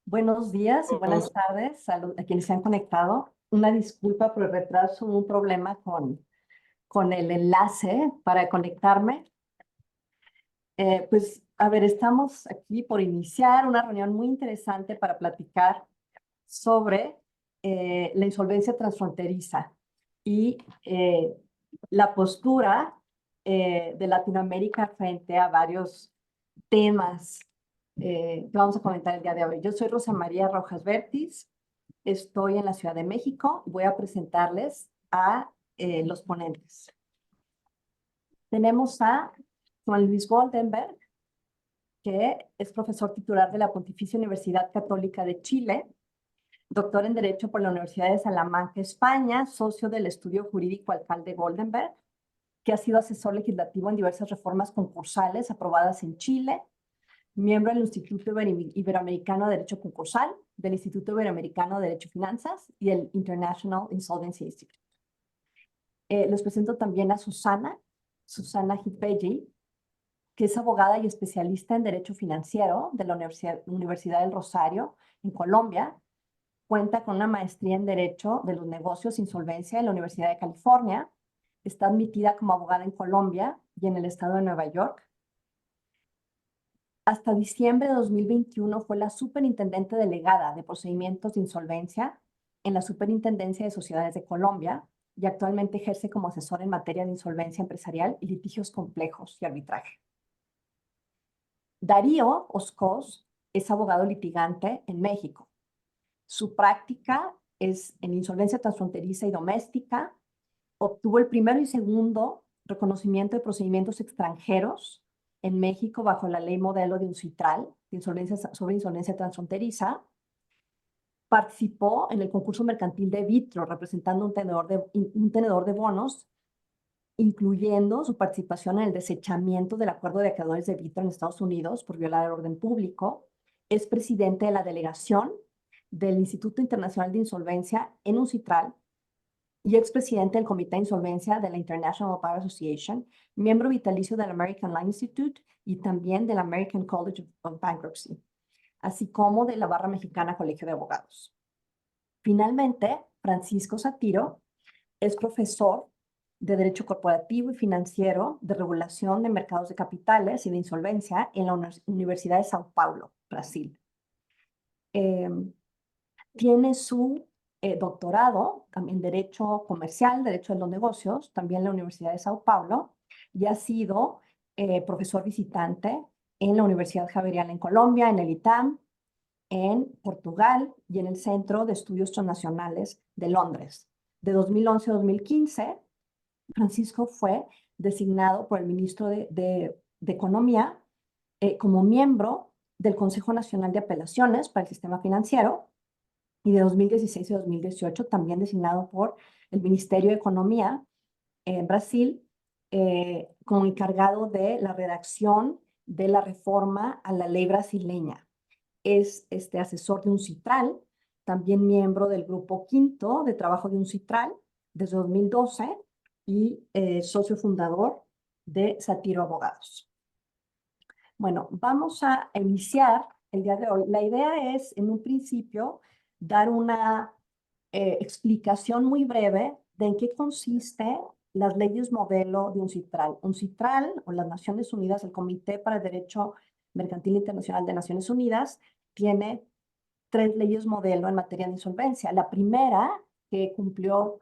Buenos días y buenas tardes a quienes se han conectado. Una disculpa por el retraso, un problema con el enlace para conectarme. A ver, estamos aquí por iniciar una reunión muy interesante para platicar sobre la insolvencia transfronteriza y la postura de Latinoamérica frente a varios temas que vamos a comentar el día de hoy. Yo soy Rosa María Rojas Vertis, estoy en la Ciudad de México y voy a presentarles a los ponentes. Tenemos a Juan Luis Goldenberg, que es profesor titular de la Pontificia Universidad Católica de Chile, doctor en Derecho por la Universidad de Salamanca, España, socio del estudio jurídico Alcalde Goldenberg, que ha sido asesor legislativo en diversas reformas concursales aprobadas en Chile, miembro del Instituto Iberoamericano de Derecho Concursal, del Instituto Iberoamericano de Derecho y Finanzas y el International Insolvency Institute. Les presento también a Susana Hipegyi, que es abogada y especialista en Derecho Financiero de la Universidad del Rosario, en Colombia. Cuenta con una maestría en Derecho de los Negocios e Insolvencia en la Universidad de California. Está admitida como abogada en Colombia y en el estado de Nueva York. Hasta diciembre de 2021 fue la superintendente delegada de procedimientos de insolvencia en la Superintendencia de Sociedades de Colombia y actualmente ejerce como asesor en materia de insolvencia empresarial y litigios complejos y arbitraje. Darío Oscos es abogado litigante en México. Su práctica es en insolvencia transfronteriza y doméstica. Obtuvo el primero y segundo reconocimiento de procedimientos extranjeros en México bajo la ley modelo de UNCITRAL, sobre insolvencia transfronteriza. Participó en el concurso mercantil de Vitro, representando un tenedor de bonos, incluyendo su participación en el desechamiento del acuerdo de acreedores de Vitro en Estados Unidos por violar el orden público. Es presidente de la delegación del Instituto Internacional de Insolvencia en UNCITRAL y expresidente del Comité de Insolvencia de la International Bar Association, miembro vitalicio del American Law Institute y también del American College of Bankruptcy, así como de la Barra Mexicana Colegio de Abogados. Finalmente, Francisco Satiro es profesor de Derecho Corporativo y Financiero, de Regulación de Mercados de Capitales y de Insolvencia en la Universidad de Sao Paulo, Brasil. Tiene su doctorado también en Derecho Comercial, Derecho de los Negocios, también en la Universidad de Sao Paulo, y ha sido profesor visitante en la Universidad Javeriana en Colombia, en el ITAM, en Portugal y en el Centro de Estudios Transnacionales de Londres. De 2011 a 2015, Francisco fue designado por el ministro de Economía como miembro del Consejo Nacional de Apelaciones para el Sistema Financiero, y de 2016 a 2018 también designado por el Ministerio de Economía en Brasil como encargado de la redacción de la reforma a la ley brasileña. Es asesor de UNCITRAL, también miembro del Grupo Quinto de Trabajo de UNCITRAL desde 2012 y socio fundador de Satiro Abogados. Bueno, vamos a iniciar el día de hoy. La idea es, en un principio, dar una explicación muy breve de en qué consiste las leyes modelo de UNCITRAL. UNCITRAL, o las Naciones Unidas, el Comité para el Derecho Mercantil Internacional de Naciones Unidas, tiene 3 leyes modelo en materia de insolvencia. La primera, que cumplió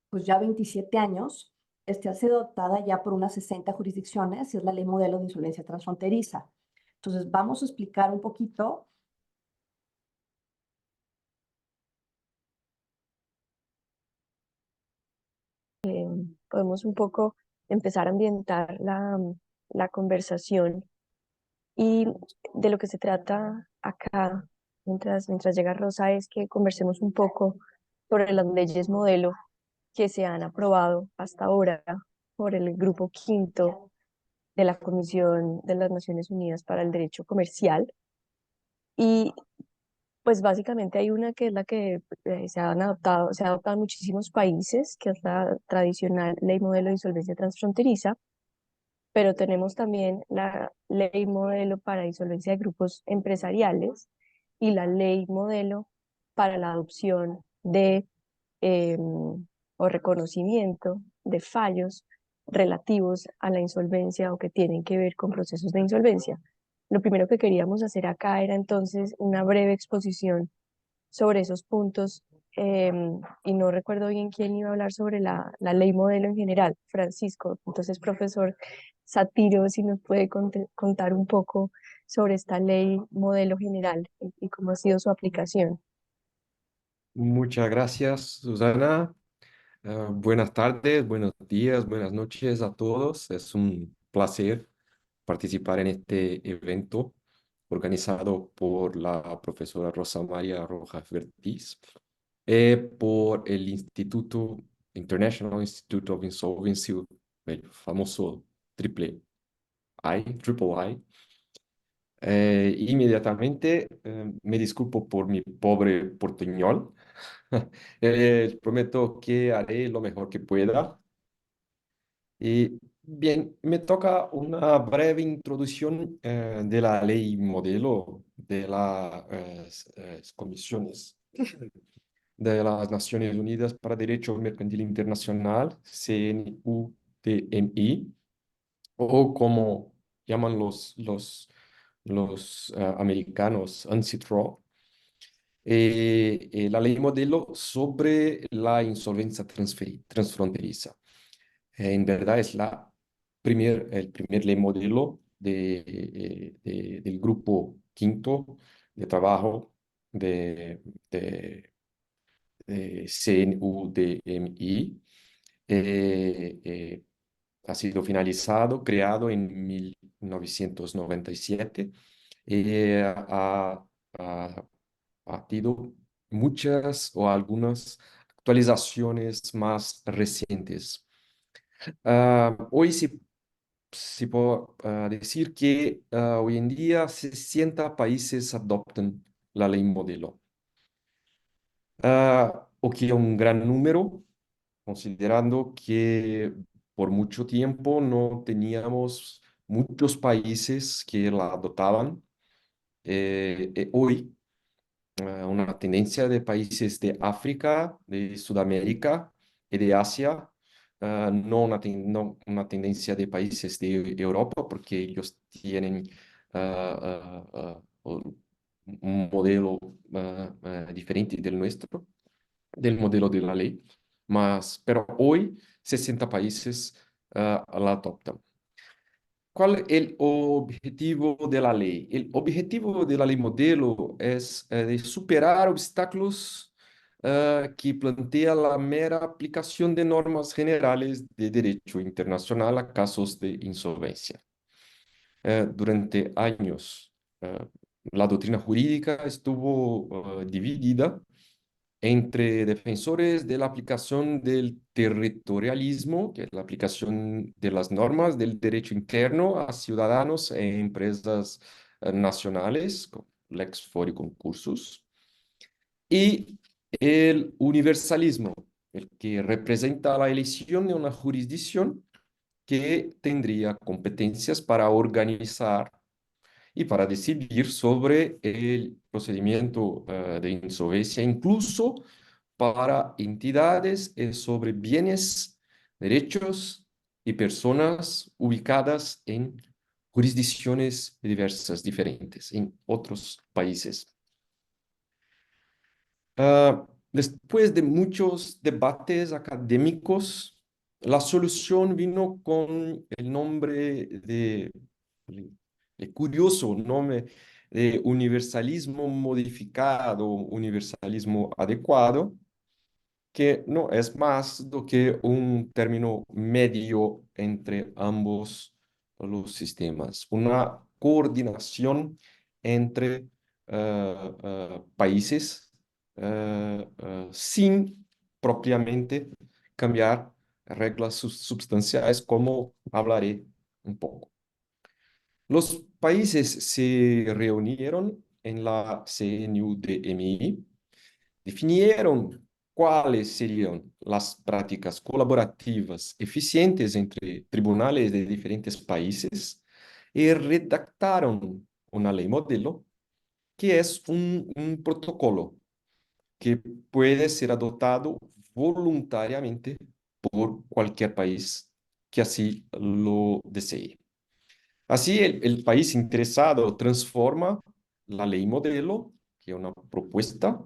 pues ya 27 años, ha sido adoptada ya por unas 60 jurisdicciones y es la ley modelo de insolvencia transfronteriza. Entonces, vamos a explicar un poquito. Podemos un poco empezar a ambientar la conversación y de lo que se trata acá, mientras llega Rosa, es que conversemos un poco sobre las leyes modelo que se han aprobado hasta ahora por el Grupo Quinto de la Comisión de las Naciones Unidas para el Derecho Comercial. Y pues básicamente hay una que es la que se ha adoptado en muchísimos países, que es la tradicional Ley Modelo de Insolvencia Transfronteriza, pero tenemos también la ley modelo para insolvencia de grupos empresariales y la ley modelo para la adopción de o reconocimiento de fallos relativos a la insolvencia o que tienen que ver con procesos de insolvencia. Lo primero que queríamos hacer acá era entonces una breve exposición sobre esos puntos, y no recuerdo bien quién iba a hablar sobre la ley modelo en general, Francisco. Entonces, profesor Satiro, si nos puede contar un poco sobre esta ley modelo general y cómo ha sido su aplicación. Muchas gracias, Susana. Buenas tardes, buenos días, buenas noches a todos. Es un placer participar en este evento organizado por la profesora Rosa María Rojas Vertiz, por el Instituto International Institute of Insolvency, el famoso triple Triple I. Inmediatamente me disculpo por mi pobre portuñol. Prometo que haré lo mejor que pueda. Y bien, me toca una breve introducción de la ley modelo de las comisiones de las Naciones Unidas para Derecho Mercantil Internacional, CNUTMI, o como llaman los americanos, UNCITRAL. La ley modelo sobre la insolvencia transfronteriza. En verdad es el primer ley modelo del grupo quinto de trabajo de, de, de CNUDMI. Eh, eh, Ha sido finalizado, creado en 1997. Ha, ha- ha tenido muchas o algunas actualizaciones más recientes. Hoy sí puedo decir que hoy en día 60 países adoptan la ley modelo, o que es un gran número, considerando que por mucho tiempo no teníamos muchos países que la adoptaban. Hoy una tendencia de países de África, de Sudamérica y de Asia, no no una tendencia de países de Europa, porque ellos tienen un modelo diferente del nuestro, del modelo de la ley, pero hoy 60 países la adoptan. ¿Cuál es el objetivo de la ley? El objetivo de la ley modelo es de superar obstáculos que plantea la mera aplicación de normas generales de derecho internacional a casos de insolvencia. Durante años, la doctrina jurídica estuvo dividida entre defensores de la aplicación del territorialismo, que es la aplicación de las normas del derecho interno a ciudadanos e empresas nacionales, con Lex Fori concursus, y el universalismo, el que representa la elección de una jurisdicción que tendría competencias para organizar y para decidir sobre el procedimiento de insolvencia, incluso para entidades sobre bienes, derechos y personas ubicadas en jurisdicciones diversas, diferentes, en otros países. Después de muchos debates académicos, la solución vino con el nombre de curioso nombre de universalismo modificado, universalismo adecuado, que no es más do que un término medio entre ambos los sistemas, una coordinación entre países sin propiamente cambiar reglas sustanciales, como hablaré un poco. Los países se reunieron en la CNUDMI, definieron cuáles serían las prácticas colaborativas eficientes entre tribunales de diferentes países y redactaron una ley modelo que es un protocolo que puede ser adoptado voluntariamente por cualquier país que así lo desee. Así, el país interesado transforma la ley modelo, que es una propuesta,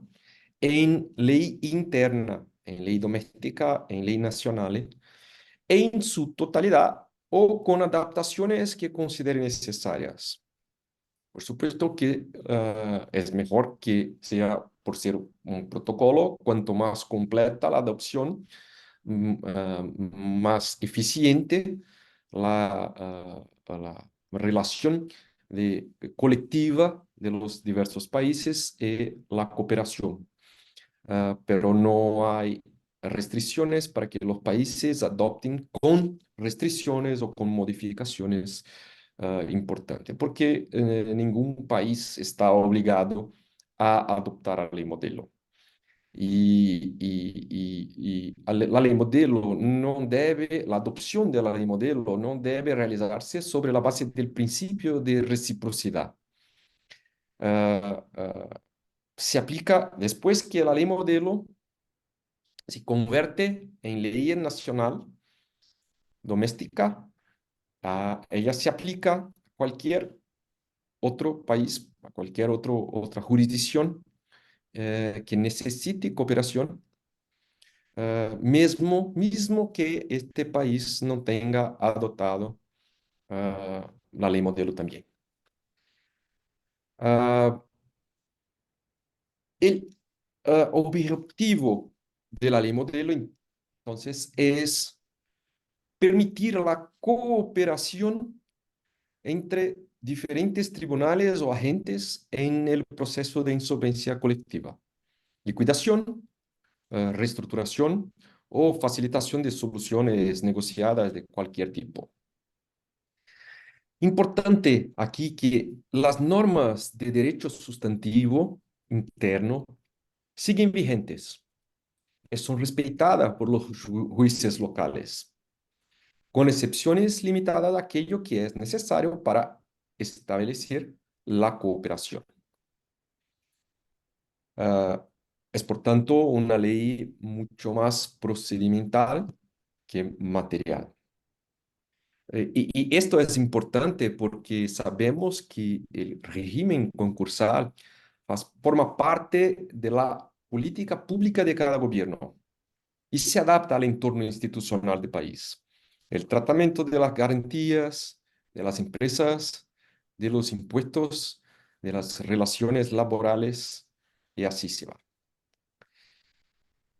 en ley interna, en ley doméstica, en ley nacional, en su totalidad o con adaptaciones que considere necesarias. Por supuesto que es mejor que sea por ser un protocolo, cuanto más completa la adopción, más eficiente la relación colectiva de los diversos países y la cooperación. Pero no hay restricciones para que los países adopten con restricciones o con modificaciones importantes, porque ningún país está obligado a adoptar la ley modelo. La ley modelo no debe, la adopción de la ley modelo no debe realizarse sobre la base del principio de reciprocidad. Ah, ah, Se aplica después que la ley modelo se convierte en ley nacional doméstica. Ella se aplica a cualquier otro país, a cualquier otra jurisdicción que necesite cooperación, mismo que este país no tenga adoptado la ley modelo también. Ah, el objetivo de la ley modelo, entonces, es permitir la cooperación entre diferentes tribunales o agentes en el proceso de insolvencia colectiva, liquidación, reestructuración o facilitación de soluciones negociadas de cualquier tipo. Importante aquí que las normas de derecho sustantivo interno siguen vigentes y son respetadas por los jueces locales, con excepciones limitadas a aquello que es necesario para establecer la cooperación. Ah, es por tanto una ley mucho más procedimental que material. Y esto es importante porque sabemos que el régimen concursal forma parte de la política pública de cada gobierno y se adapta al entorno institucional del país. El tratamiento de las garantías, de las empresas, de los impuestos, de las relaciones laborales, y así se va.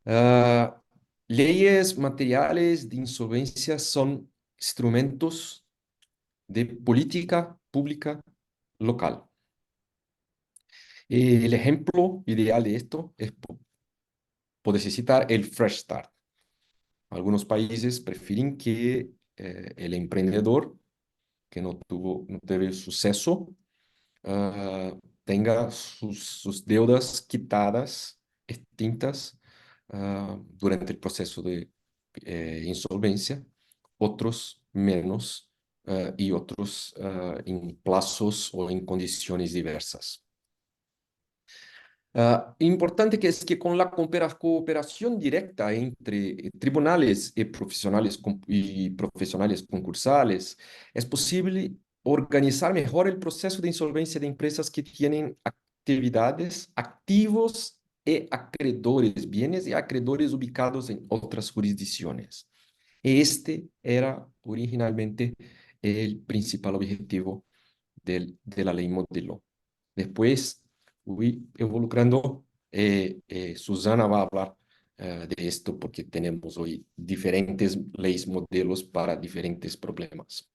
Ah, Leyes materiales de insolvencia son instrumentos de política pública local. El ejemplo ideal de esto es, puedes citar el Fresh Start. Algunos países prefieren que el emprendedor que no tuvo suceso tenga sus deudas quitadas, extintas, durante el proceso de insolvencia, otros menos y otros en plazos o en condiciones diversas. Importante que es que con la cooperación directa entre tribunales y profesionales concursales, es posible organizar mejor el proceso de insolvencia de empresas que tienen actividades, activos y acreedores, bienes y acreedores ubicados en otras jurisdicciones. Este era originalmente el principal objetivo de la ley modelo. Después fui involucrando, Susana va a hablar de esto porque tenemos hoy diferentes leyes modelos para diferentes problemas.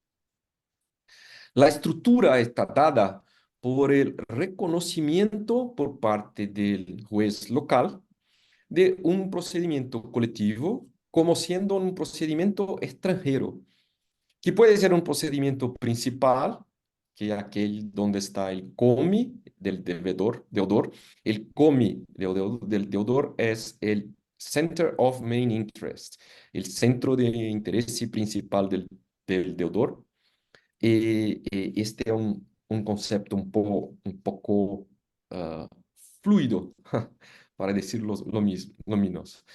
La estructura está dada por el reconocimiento por parte del juez local de un procedimiento colectivo como siendo un procedimiento extranjero, que puede ser un procedimiento principal, que es aquel donde está el comi del deudor. El comi del deudor es el Center of Main Interest, el centro de interés principal del deudor. Este es un concepto un poco fluido, para decirlo lo menos.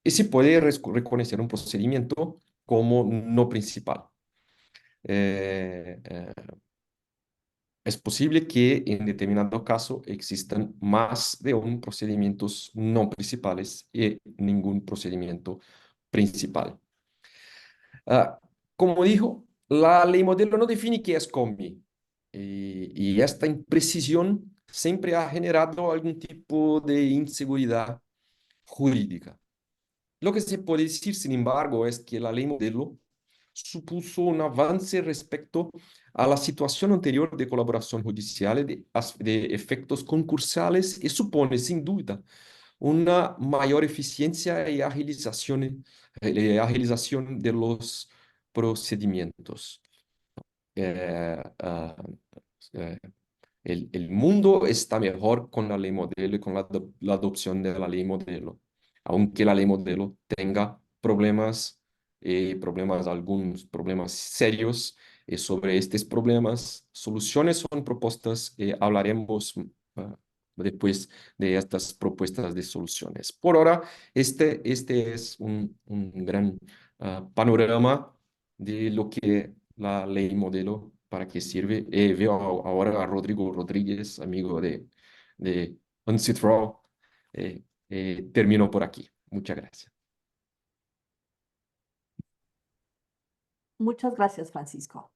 Y se puede reconocer un procedimiento como no principal. Eh, eh, es posible que en determinado caso existan más de un procedimientos no principales y ningún procedimiento principal. Ah, como dijo, la ley modelo no define qué es COMI y esta imprecisión siempre ha generado algún tipo de inseguridad jurídica. Lo que se puede decir, sin embargo, es que la ley modelo supuso un avance respecto a la situación anterior de colaboración judicial de efectos concursales y supone, sin duda, una mayor eficiencia y agilización de los procedimientos. Eh, ah, eh, el mundo está mejor con la ley modelo y con la adopción de la ley modelo, aunque la ley modelo tenga problemas, algunos problemas serios. Sobre estos problemas, soluciones son propuestas, hablaremos ah, después de estas propuestas de soluciones. Por ahora, este es un gran panorama de lo que la ley modelo, para qué sirve. Veo ahora a Rodrigo Rodríguez, amigo de Unsit Raw. Termino por aquí. Muchas gracias. Muchas gracias, Francisco.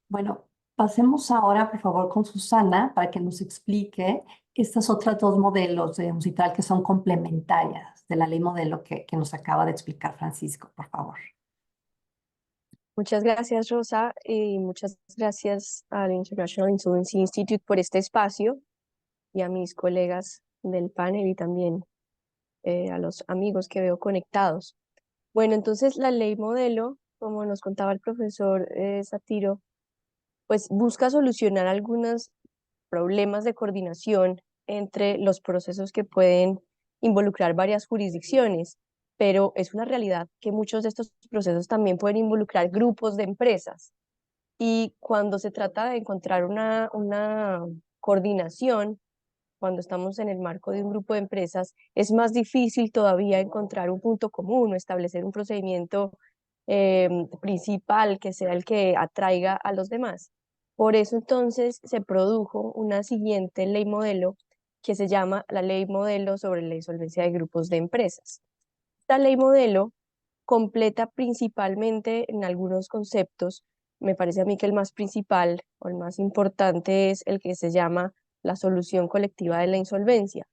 Bueno, pasemos ahora, por favor, con Susana para que nos explique estas otras dos modelos de musical que son complementarias de la ley modelo que nos acaba de explicar Francisco, por favor. Muchas gracias, Rosa, y muchas gracias al International Insolvency Institute por este espacio y a mis colegas del panel y también a los amigos que veo conectados. Bueno, entonces la ley modelo, como nos contaba el profesor Satiro, pues busca solucionar algunos problemas de coordinación entre los procesos que pueden involucrar varias jurisdicciones, pero es una realidad que muchos de estos procesos también pueden involucrar grupos de empresas. Y cuando se trata de encontrar una coordinación, cuando estamos en el marco de un grupo de empresas, es más difícil todavía encontrar un punto común o establecer un procedimiento principal que sea el que atraiga a los demás. Por eso entonces se produjo una siguiente ley modelo que se llama la Ley Modelo sobre la Insolvencia de Grupos de Empresas. Esta ley modelo completa principalmente en algunos conceptos. Me parece a mí que el más principal o el más importante es el que se llama la solución colectiva de la insolvencia.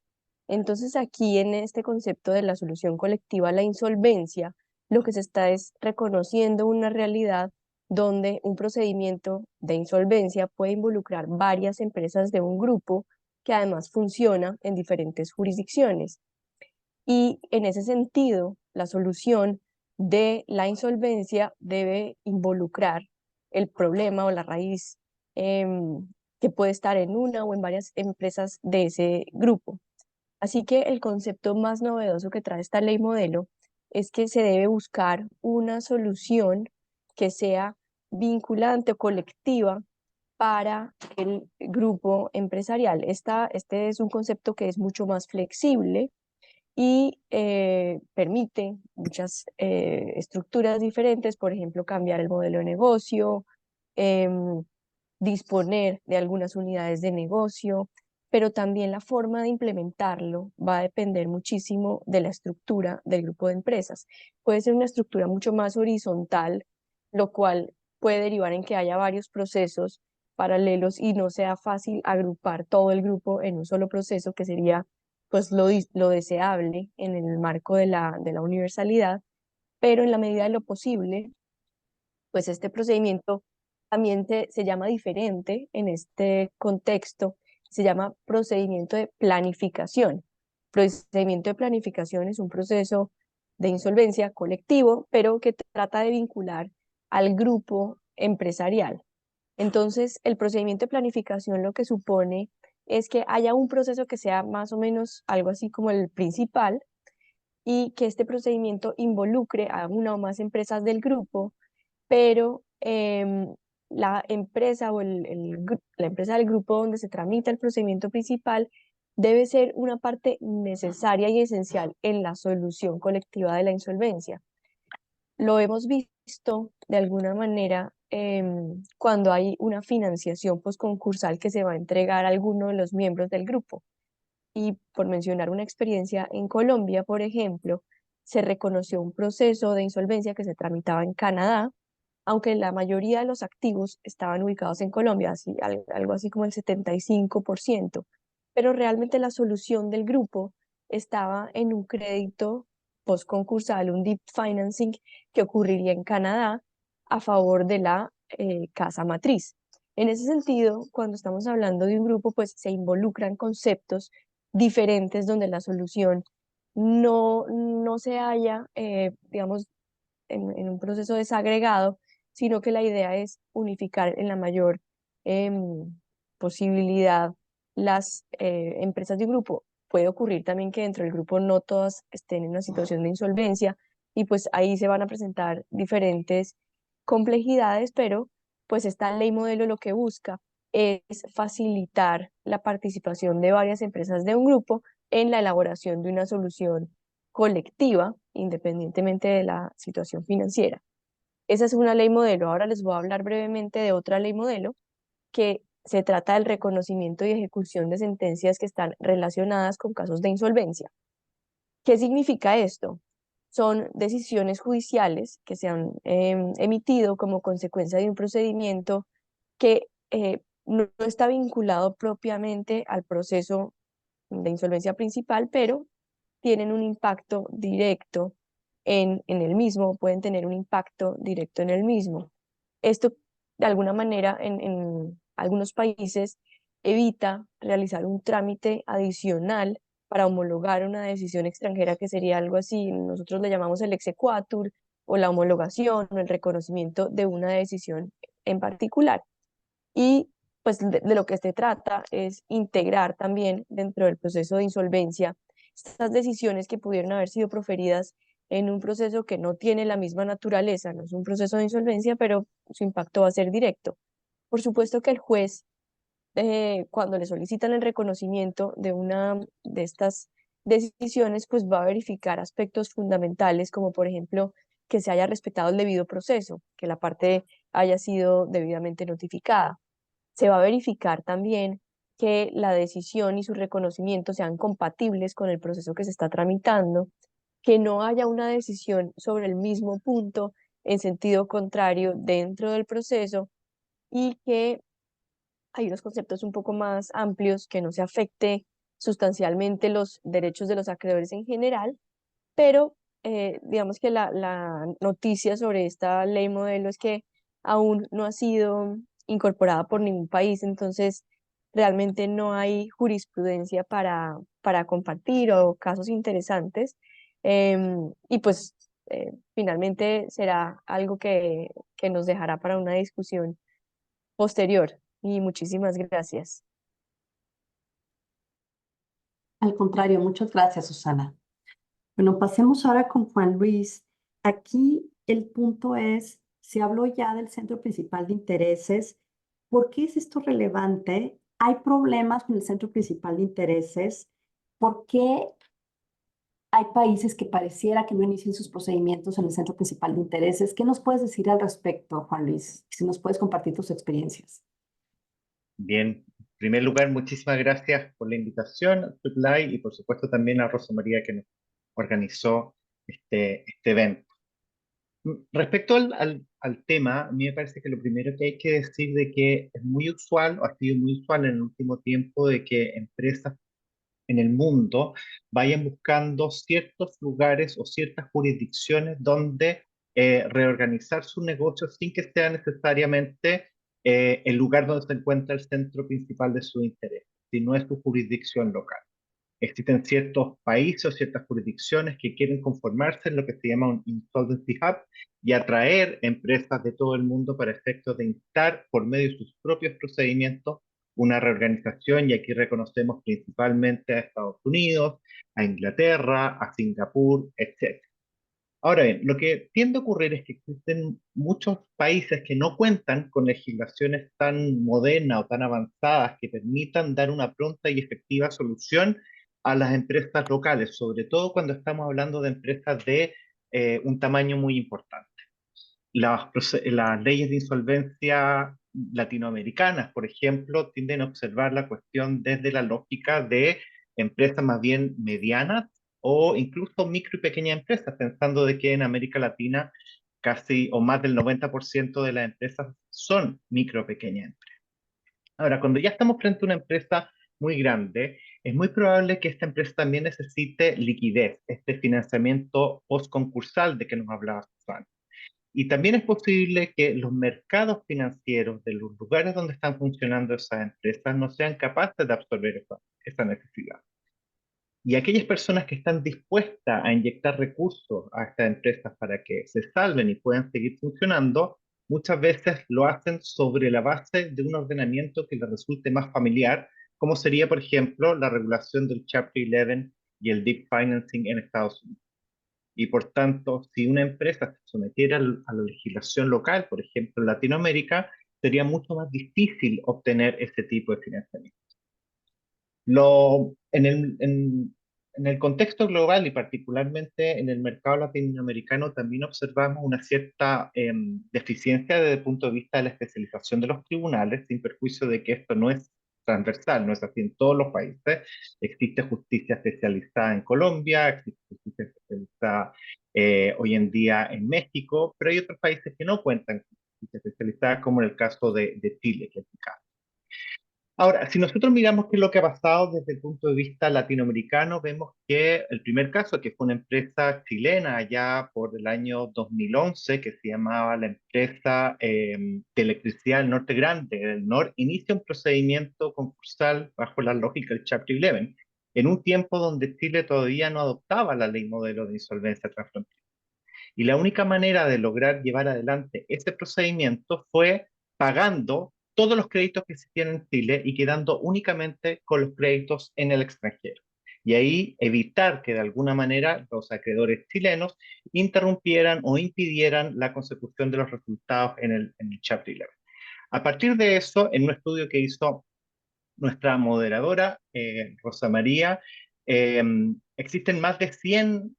Entonces aquí en este concepto de la solución colectiva a la insolvencia, lo que se está es reconociendo una realidad donde un procedimiento de insolvencia puede involucrar varias empresas de un grupo que además funciona en diferentes jurisdicciones. Y en ese sentido, la solución de la insolvencia debe involucrar el problema o la raíz que puede estar en una o en varias empresas de ese grupo. Así que el concepto más novedoso que trae esta ley modelo es que se debe buscar una solución que sea vinculante o colectiva para el grupo empresarial. Este es un concepto que es mucho más flexible y permite muchas estructuras diferentes, por ejemplo, cambiar el modelo de negocio, em, disponer de algunas unidades de negocio, pero también la forma de implementarlo va a depender muchísimo de la estructura del grupo de empresas. Puede ser una estructura mucho más horizontal, lo cual puede derivar en que haya varios procesos paralelos y no sea fácil agrupar todo el grupo en un solo proceso, que sería pues lo deseable en el marco de la universalidad, pero en la medida de lo posible, pues este procedimiento también se llama diferente en este contexto, se llama procedimiento de planificación. Procedimiento de planificación es un proceso de insolvencia colectivo, pero que trata de vincular al grupo empresarial. Entonces, el procedimiento de planificación lo que supone es que haya un proceso que sea más o menos algo así como el principal y que este procedimiento involucre a una o más empresas del grupo, pero la empresa o la empresa del grupo donde se tramita el procedimiento principal debe ser una parte necesaria y esencial en la solución colectiva de la insolvencia. Lo hemos visto de alguna manera cuando hay una financiación postconcursal que se va a entregar a alguno de los miembros del grupo. Y por mencionar una experiencia en Colombia, por ejemplo, se reconoció un proceso de insolvencia que se tramitaba en Canadá, aunque la mayoría de los activos estaban ubicados en Colombia, algo así como el 75%, pero realmente la solución del grupo estaba en un crédito postconcursal, un deep financing que ocurriría en Canadá a favor de la casa matriz. En ese sentido, cuando estamos hablando de un grupo, pues se involucran conceptos diferentes donde la solución no se halla, digamos, en un proceso desagregado, sino que la idea es unificar en la mayor posibilidad las empresas de un grupo. Puede ocurrir también que dentro del grupo no todas estén en una situación de insolvencia y pues ahí se van a presentar diferentes complejidades, pero pues esta ley modelo lo que busca es facilitar la participación de varias empresas de un grupo en la elaboración de una solución colectiva, independientemente de la situación financiera. Esa es una ley modelo. Ahora les voy a hablar brevemente de otra ley modelo que se trata del reconocimiento y ejecución de sentencias que están relacionadas con casos de insolvencia. ¿Qué significa esto? Son decisiones judiciales que se han emitido como consecuencia de un procedimiento que no está vinculado propiamente al proceso de insolvencia principal, pero tienen un impacto directo en el mismo, pueden tener un impacto directo en el mismo. Esto, de alguna manera, en algunos países evita realizar un trámite adicional para homologar una decisión extranjera, que sería algo así, nosotros le llamamos el exequatur o la homologación o el reconocimiento de una decisión en particular. Y pues de lo que se trata es integrar también dentro del proceso de insolvencia estas decisiones que pudieron haber sido proferidas en un proceso que no tiene la misma naturaleza, no es un proceso de insolvencia, pero su impacto va a ser directo. Por supuesto que el juez, cuando le solicitan el reconocimiento de una de estas decisiones, pues va a verificar aspectos fundamentales, como por ejemplo que se haya respetado el debido proceso, que la parte haya sido debidamente notificada. Se va a verificar también que la decisión y su reconocimiento sean compatibles con el proceso que se está tramitando, que no haya una decisión sobre el mismo punto en sentido contrario dentro del proceso y que hay unos conceptos un poco más amplios, que no se afecte sustancialmente los derechos de los acreedores en general, pero digamos que la noticia sobre esta ley modelo es que aún no ha sido incorporada por ningún país, entonces realmente no hay jurisprudencia para compartir o casos interesantes. Y pues finalmente será algo que nos dejará para una discusión posterior. Y muchísimas gracias. Al contrario, muchas gracias, Susana. Bueno, pasemos ahora con Juan Luis. Aquí el punto es, se habló ya del centro principal de intereses. ¿Por qué es esto relevante? ¿Hay problemas con el centro principal de intereses? ¿Por qué hay países que pareciera que no inician sus procedimientos en el centro principal de intereses? ¿Qué nos puedes decir al respecto, Juan Luis? Si nos puedes compartir tus experiencias. Bien, en primer lugar, muchísimas gracias por la invitación a Spotlight y por supuesto también a Rosa María que nos organizó este evento. Respecto al tema, a mí me parece que lo primero que hay que decir de que es muy usual, o ha sido muy usual en el último tiempo, de que empresas en el mundo vayan buscando ciertos lugares o ciertas jurisdicciones donde reorganizar su negocio sin que sea necesariamente el lugar donde se encuentra el centro principal de su interés, sino es su jurisdicción local. Existen ciertos países o ciertas jurisdicciones que quieren conformarse en lo que se llama un Insolvency Hub y atraer empresas de todo el mundo para efectos de instar por medio de sus propios procedimientos una reorganización, y aquí reconocemos principalmente a Estados Unidos, a Inglaterra, a Singapur, etc. Ahora bien, lo que tiende a ocurrir es que existen muchos países que no cuentan con legislaciones tan modernas o tan avanzadas que permitan dar una pronta y efectiva solución a las empresas locales, sobre todo cuando estamos hablando de empresas de un tamaño muy importante. Las leyes de insolvencia latinoamericanas, por ejemplo, tienden a observar la cuestión desde la lógica de empresas más bien medianas o incluso micro y pequeñas empresas, pensando de que en América Latina casi o más del 90% de las empresas son micro o pequeñas empresas. Ahora, cuando ya estamos frente a una empresa muy grande, es muy probable que esta empresa también necesite liquidez, este financiamiento post-concursal de que nos hablaba Susana. Y también es posible que los mercados financieros de los lugares donde están funcionando esas empresas no sean capaces de absorber esa necesidad. Y aquellas personas que están dispuestas a inyectar recursos a estas empresas para que se salven y puedan seguir funcionando, muchas veces lo hacen sobre la base de un ordenamiento que les resulte más familiar, como sería, por ejemplo, la regulación del Chapter 11 y el Deep Financing en Estados Unidos. Y por tanto, si una empresa se sometiera a la legislación local, por ejemplo, en Latinoamérica, sería mucho más difícil obtener ese tipo de financiamiento. En el contexto global y particularmente en el mercado latinoamericano también observamos una cierta deficiencia desde el punto de vista de la especialización de los tribunales, sin perjuicio de que esto no es transversal, no es así en todos los países. Existe justicia especializada en Colombia, existe justicia especializada hoy en día en México, pero hay otros países que no cuentan con justicia especializada, como en el caso de Chile, que es el caso. Ahora, si nosotros miramos qué es lo que ha pasado desde el punto de vista latinoamericano, vemos que el primer caso, que fue una empresa chilena allá por el año 2011, que se llamaba la empresa de electricidad del Norte Grande, del NOR, inicia un procedimiento concursal bajo la lógica del Chapter 11, en un tiempo donde Chile todavía no adoptaba la ley modelo de insolvencia transfronteriza. Y la única manera de lograr llevar adelante ese procedimiento fue pagando todos los créditos que existían en Chile y quedando únicamente con los créditos en el extranjero. Y ahí evitar que de alguna manera los acreedores chilenos interrumpieran o impidieran la consecución de los resultados en el Chapter 11. A partir de eso, en un estudio que hizo nuestra moderadora, Rosa María, eh, existen más de 100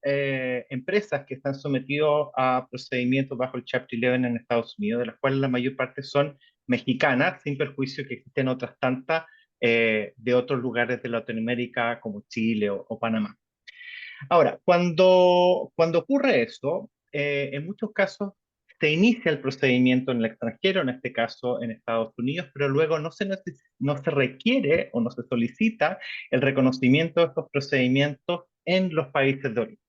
empresas que están sometidas a procedimientos bajo el Chapter 11 en Estados Unidos, de las cuales la mayor parte son mexicanas, sin perjuicio que existen otras tantas de otros lugares de Latinoamérica como Chile o Panamá. Ahora, cuando ocurre eso, en muchos casos se inicia el procedimiento en el extranjero, en este caso en Estados Unidos, pero luego no se requiere o no se solicita el reconocimiento de estos procedimientos en los países de origen.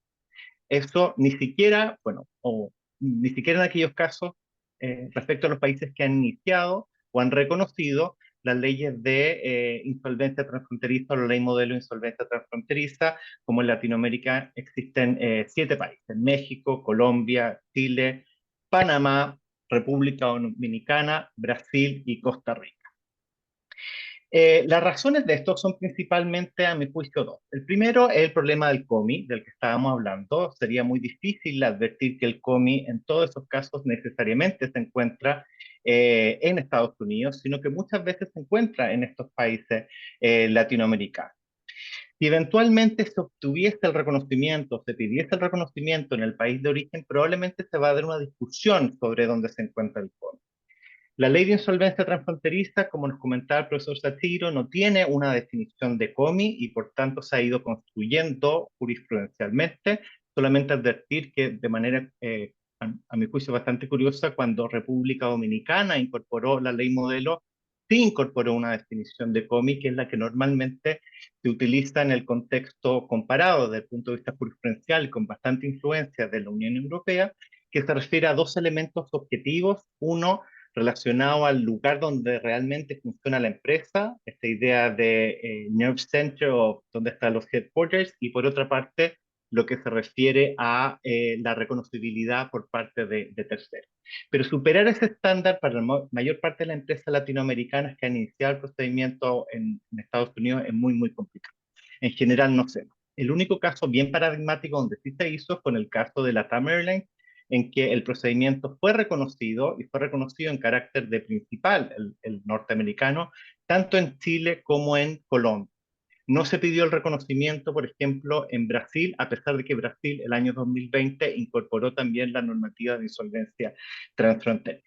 Eso ni siquiera, bueno, o ni siquiera en aquellos casos respecto a los países que han iniciado o han reconocido las leyes de insolvencia transfronteriza o la ley modelo de insolvencia transfronteriza, como en Latinoamérica existen 7 países: México, Colombia, Chile, Panamá, República Dominicana, Brasil y Costa Rica. Las razones de esto son principalmente, a mi juicio, dos. El primero es el problema del COMI, del que estábamos hablando. Sería muy difícil advertir que el COMI en todos esos casos necesariamente se encuentra en Estados Unidos, sino que muchas veces se encuentra en estos países latinoamericanos. Si eventualmente se obtuviese el reconocimiento, se pidiese el reconocimiento en el país de origen, probablemente se va a dar una discusión sobre dónde se encuentra el COMI. La ley de insolvencia transfronteriza, como nos comentaba el profesor Sachiro, no tiene una definición de COMI y por tanto se ha ido construyendo jurisprudencialmente. Solamente advertir que de manera, a mi juicio, bastante curiosa, cuando República Dominicana incorporó la ley modelo, sí incorporó una definición de COMI, que es la que normalmente se utiliza en el contexto comparado desde el punto de vista jurisprudencial, con bastante influencia de la Unión Europea, que se refiere a dos elementos objetivos. Uno, relacionado al lugar donde realmente funciona la empresa, esta idea de nerve center o donde están los headquarters, y por otra parte, lo que se refiere a la reconocibilidad por parte de terceros. Pero superar ese estándar para la mayor parte de las empresas latinoamericanas que han iniciado el procedimiento en Estados Unidos es muy, muy complicado. En general no sé. El único caso bien paradigmático donde sí se hizo fue en el caso de la LATAM Airlines, en que el procedimiento fue reconocido y fue reconocido en carácter de principal, el norteamericano, tanto en Chile como en Colombia. No se pidió el reconocimiento, por ejemplo, en Brasil, a pesar de que Brasil el año 2020 incorporó también la normativa de insolvencia transfronteriza.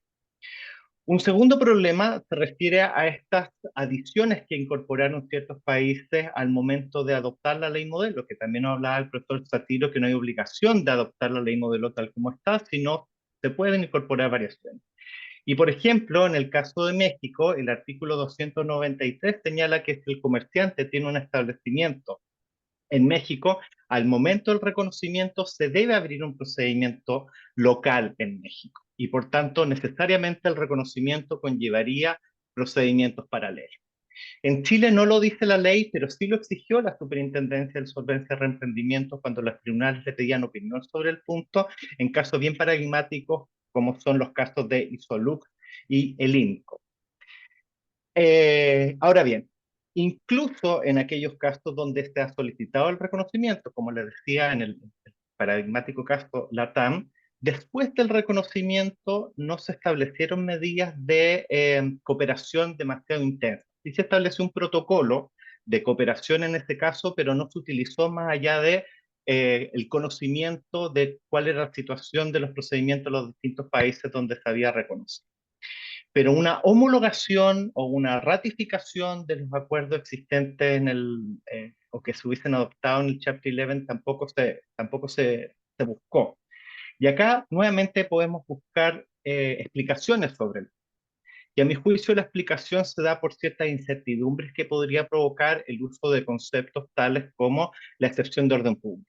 Un segundo problema se refiere a estas adiciones que incorporaron ciertos países al momento de adoptar la ley modelo, que también hablaba el profesor Satiro, que no hay obligación de adoptar la ley modelo tal como está, sino se pueden incorporar variaciones. Y por ejemplo, en el caso de México, el artículo 293 señala que si el comerciante tiene un establecimiento en México, al momento del reconocimiento se debe abrir un procedimiento local en México. Y por tanto, necesariamente el reconocimiento conllevaría procedimientos paralelos. En Chile no lo dice la ley, pero sí lo exigió la Superintendencia de Solvencia y Reemprendimiento cuando los tribunales le pedían opinión sobre el punto, en casos bien paradigmáticos, como son los casos de Isolux y el INCO. Ahora bien, incluso en aquellos casos donde se ha solicitado el reconocimiento, como les decía en el paradigmático caso LATAM, después del reconocimiento no se establecieron medidas de cooperación demasiado intensas. Sí se estableció un protocolo de cooperación en este caso, pero no se utilizó más allá de el conocimiento de cuál era la situación de los procedimientos en los distintos países donde se había reconocido. Pero una homologación o una ratificación de los acuerdos existentes en o que se hubiesen adoptado en el Chapter 11 tampoco se buscó. Y acá nuevamente podemos buscar explicaciones sobre él. Y a mi juicio la explicación se da por ciertas incertidumbres que podría provocar el uso de conceptos tales como la excepción de orden público.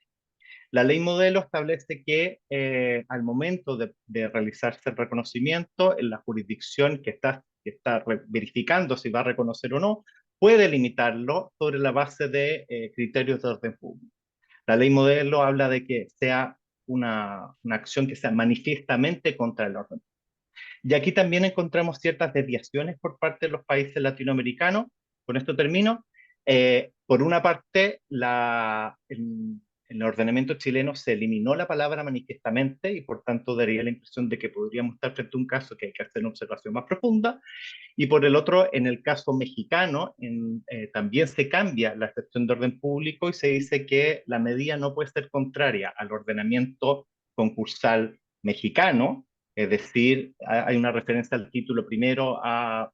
La ley modelo establece que al momento de realizarse el reconocimiento, en la jurisdicción que está verificando si va a reconocer o no, puede limitarlo sobre la base de criterios de orden público. La ley modelo habla de que sea una acción que sea manifiestamente contra el orden. Y aquí también encontramos ciertas desviaciones por parte de los países latinoamericanos. Con esto termino. Por una parte, en el ordenamiento chileno se eliminó la palabra manifiestamente y por tanto daría la impresión de que podríamos estar frente a un caso que hay que hacer una observación más profunda. Y por el otro, en el caso mexicano, también se cambia la excepción de orden público y se dice que la medida no puede ser contraria al ordenamiento concursal mexicano, es decir, hay una referencia al título primero a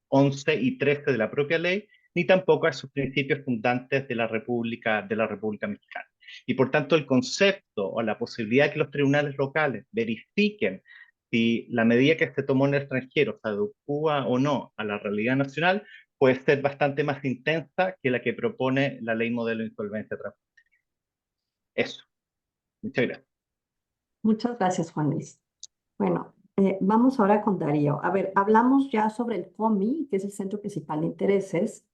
11 y 13 de la propia ley, ni tampoco a sus principios fundantes de la República Mexicana. Y por tanto el concepto o la posibilidad de que los tribunales locales verifiquen si la medida que se tomó en el extranjero se adecua o no a la realidad nacional puede ser bastante más intensa que la que propone la ley modelo de insolvencia transfronteriza. Eso. Muchas gracias. Muchas gracias, Juan Luis. Bueno, vamos ahora con Darío. A ver, hablamos ya sobre el COMI, que es el Centro Principal de Intereses,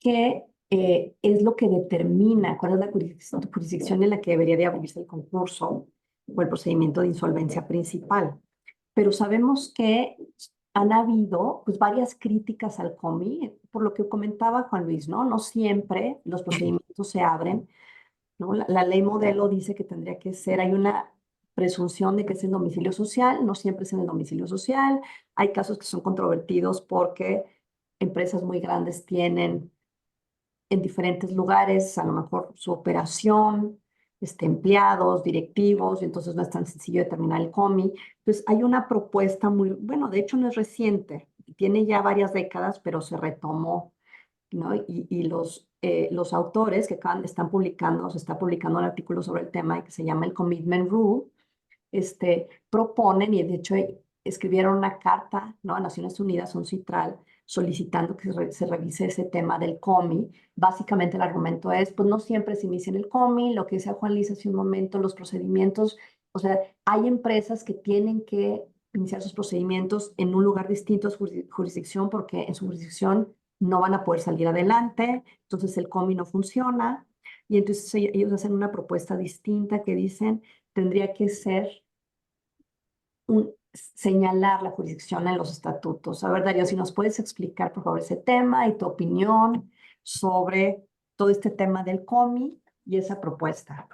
que es lo que determina cuál es la jurisdicción en la que debería de abrirse el concurso o el procedimiento de insolvencia principal. Pero sabemos que han habido pues, varias críticas al COMI, por lo que comentaba Juan Luis, ¿no? No siempre los procedimientos se abren, ¿no? La ley modelo dice que tendría que ser, hay una presunción de que es en domicilio social, no siempre es en el domicilio social, hay casos que son controvertidos porque empresas muy grandes tienen en diferentes lugares, a lo mejor su operación, empleados, directivos, y entonces no es tan sencillo determinar el COMI. Entonces hay una propuesta muy, bueno, de hecho no es reciente, tiene ya varias décadas, pero se retomó, ¿no? Y los autores que están publicando, se está publicando un artículo sobre el tema que se llama el Commitment Rule, proponen, y de hecho escribieron una carta, ¿no? a Naciones Unidas, un CITRAL, solicitando que se revise ese tema del COMI. Básicamente el argumento es, pues no siempre se inicia en el COMI, lo que decía Juan Luis hace un momento, los procedimientos, o sea, hay empresas que tienen que iniciar sus procedimientos en un lugar distinto a su jurisdicción porque en su jurisdicción no van a poder salir adelante, entonces el COMI no funciona. y entonces ellos hacen una propuesta distinta que dicen tendría que ser señalar la jurisdicción en los estatutos. A ver, Darío, si nos puedes explicar, por favor, ese tema y tu opinión sobre todo este tema del COMI y esa propuesta.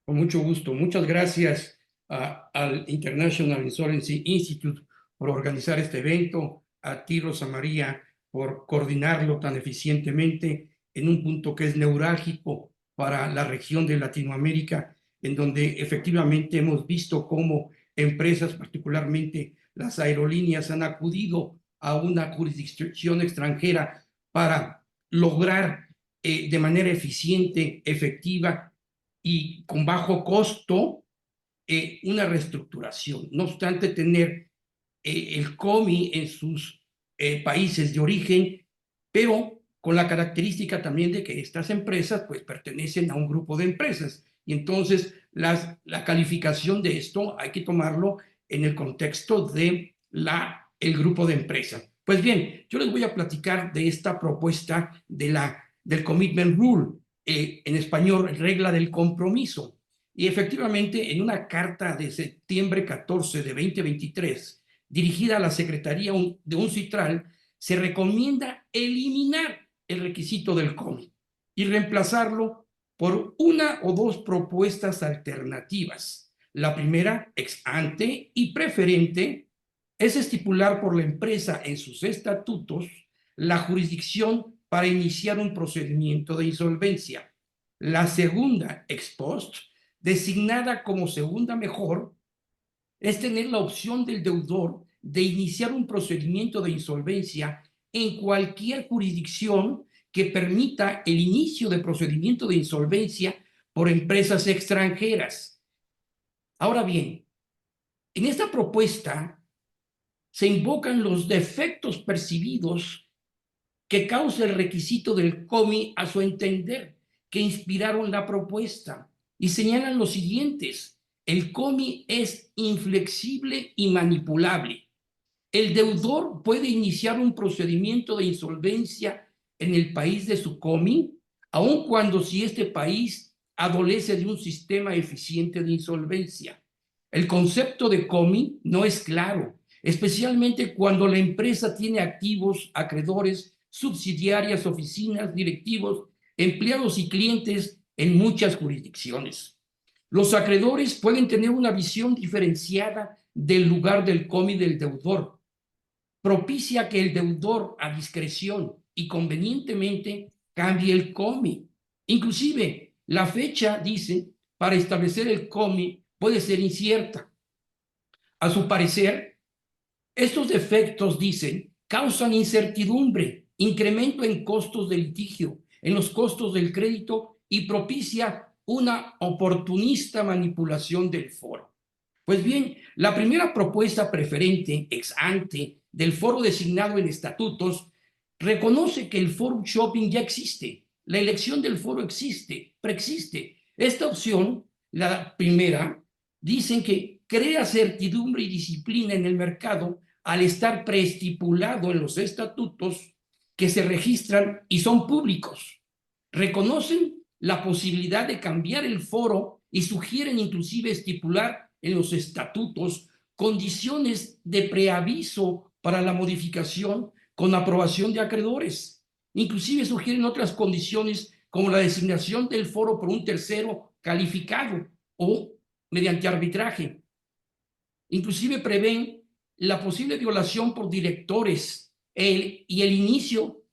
Con mucho gusto. Muchas gracias al International Insolvency Institute por organizar este evento, a ti, Rosa María, por coordinarlo tan eficientemente en un punto que es neurálgico para la región de Latinoamérica, en donde efectivamente hemos visto cómo empresas, particularmente las aerolíneas, han acudido a una jurisdicción extranjera para lograr de manera eficiente, efectiva y con bajo costo una reestructuración. No obstante tener el COMI en sus países de origen, pero con la característica también de que estas empresas pues pertenecen a un grupo de empresas. Y entonces la calificación de esto hay que tomarlo en el contexto de el grupo de empresas. Pues bien, yo les voy a platicar de esta propuesta del Commitment Rule, en español, regla del compromiso. Y efectivamente, en una carta de septiembre 14 de 2023, dirigida a la Secretaría de UNCITRAL, se recomienda eliminar el requisito del COMI y reemplazarlo por una o dos propuestas alternativas. La primera, ex ante y preferente, es estipular por la empresa en sus estatutos la jurisdicción para iniciar un procedimiento de insolvencia. La segunda, ex post, designada como segunda mejor, es tener la opción del deudor de iniciar un procedimiento de insolvencia en cualquier jurisdicción que permita el inicio de procedimiento de insolvencia por empresas extranjeras. Ahora bien, en esta propuesta se invocan los defectos percibidos que causa el requisito del COMI a su entender, que inspiraron la propuesta, y señalan los siguientes: el COMI es inflexible y manipulable. El deudor puede iniciar un procedimiento de insolvencia en el país de su COMI, aun cuando si este país adolece de un sistema eficiente de insolvencia. El concepto de COMI no es claro, especialmente cuando la empresa tiene activos, acreedores, subsidiarias, oficinas, directivos, empleados y clientes en muchas jurisdicciones. Los acreedores pueden tener una visión diferenciada del lugar del COMI del deudor. Propicia que el deudor a discreción y convenientemente cambie el COMI. Inclusive, la fecha, dice, para establecer el COMI puede ser incierta. A su parecer, estos defectos, dicen, causan incertidumbre, incremento en costos de litigio, en los costos del crédito y propicia una oportunista manipulación del foro. Pues bien, la primera propuesta preferente ex ante del foro designado en estatutos reconoce que el forum shopping ya existe, la elección del foro preexiste. Esta opción, la primera, dicen que crea certidumbre y disciplina en el mercado al estar preestipulado en los estatutos que se registran y son públicos. Reconocen la posibilidad de cambiar el foro y sugieren inclusive estipular en los estatutos condiciones de preaviso para la modificación con aprobación de acreedores. Inclusive sugieren otras condiciones como la designación del foro por un tercero calificado o mediante arbitraje. Inclusive prevén la posible violación por directores y el inicio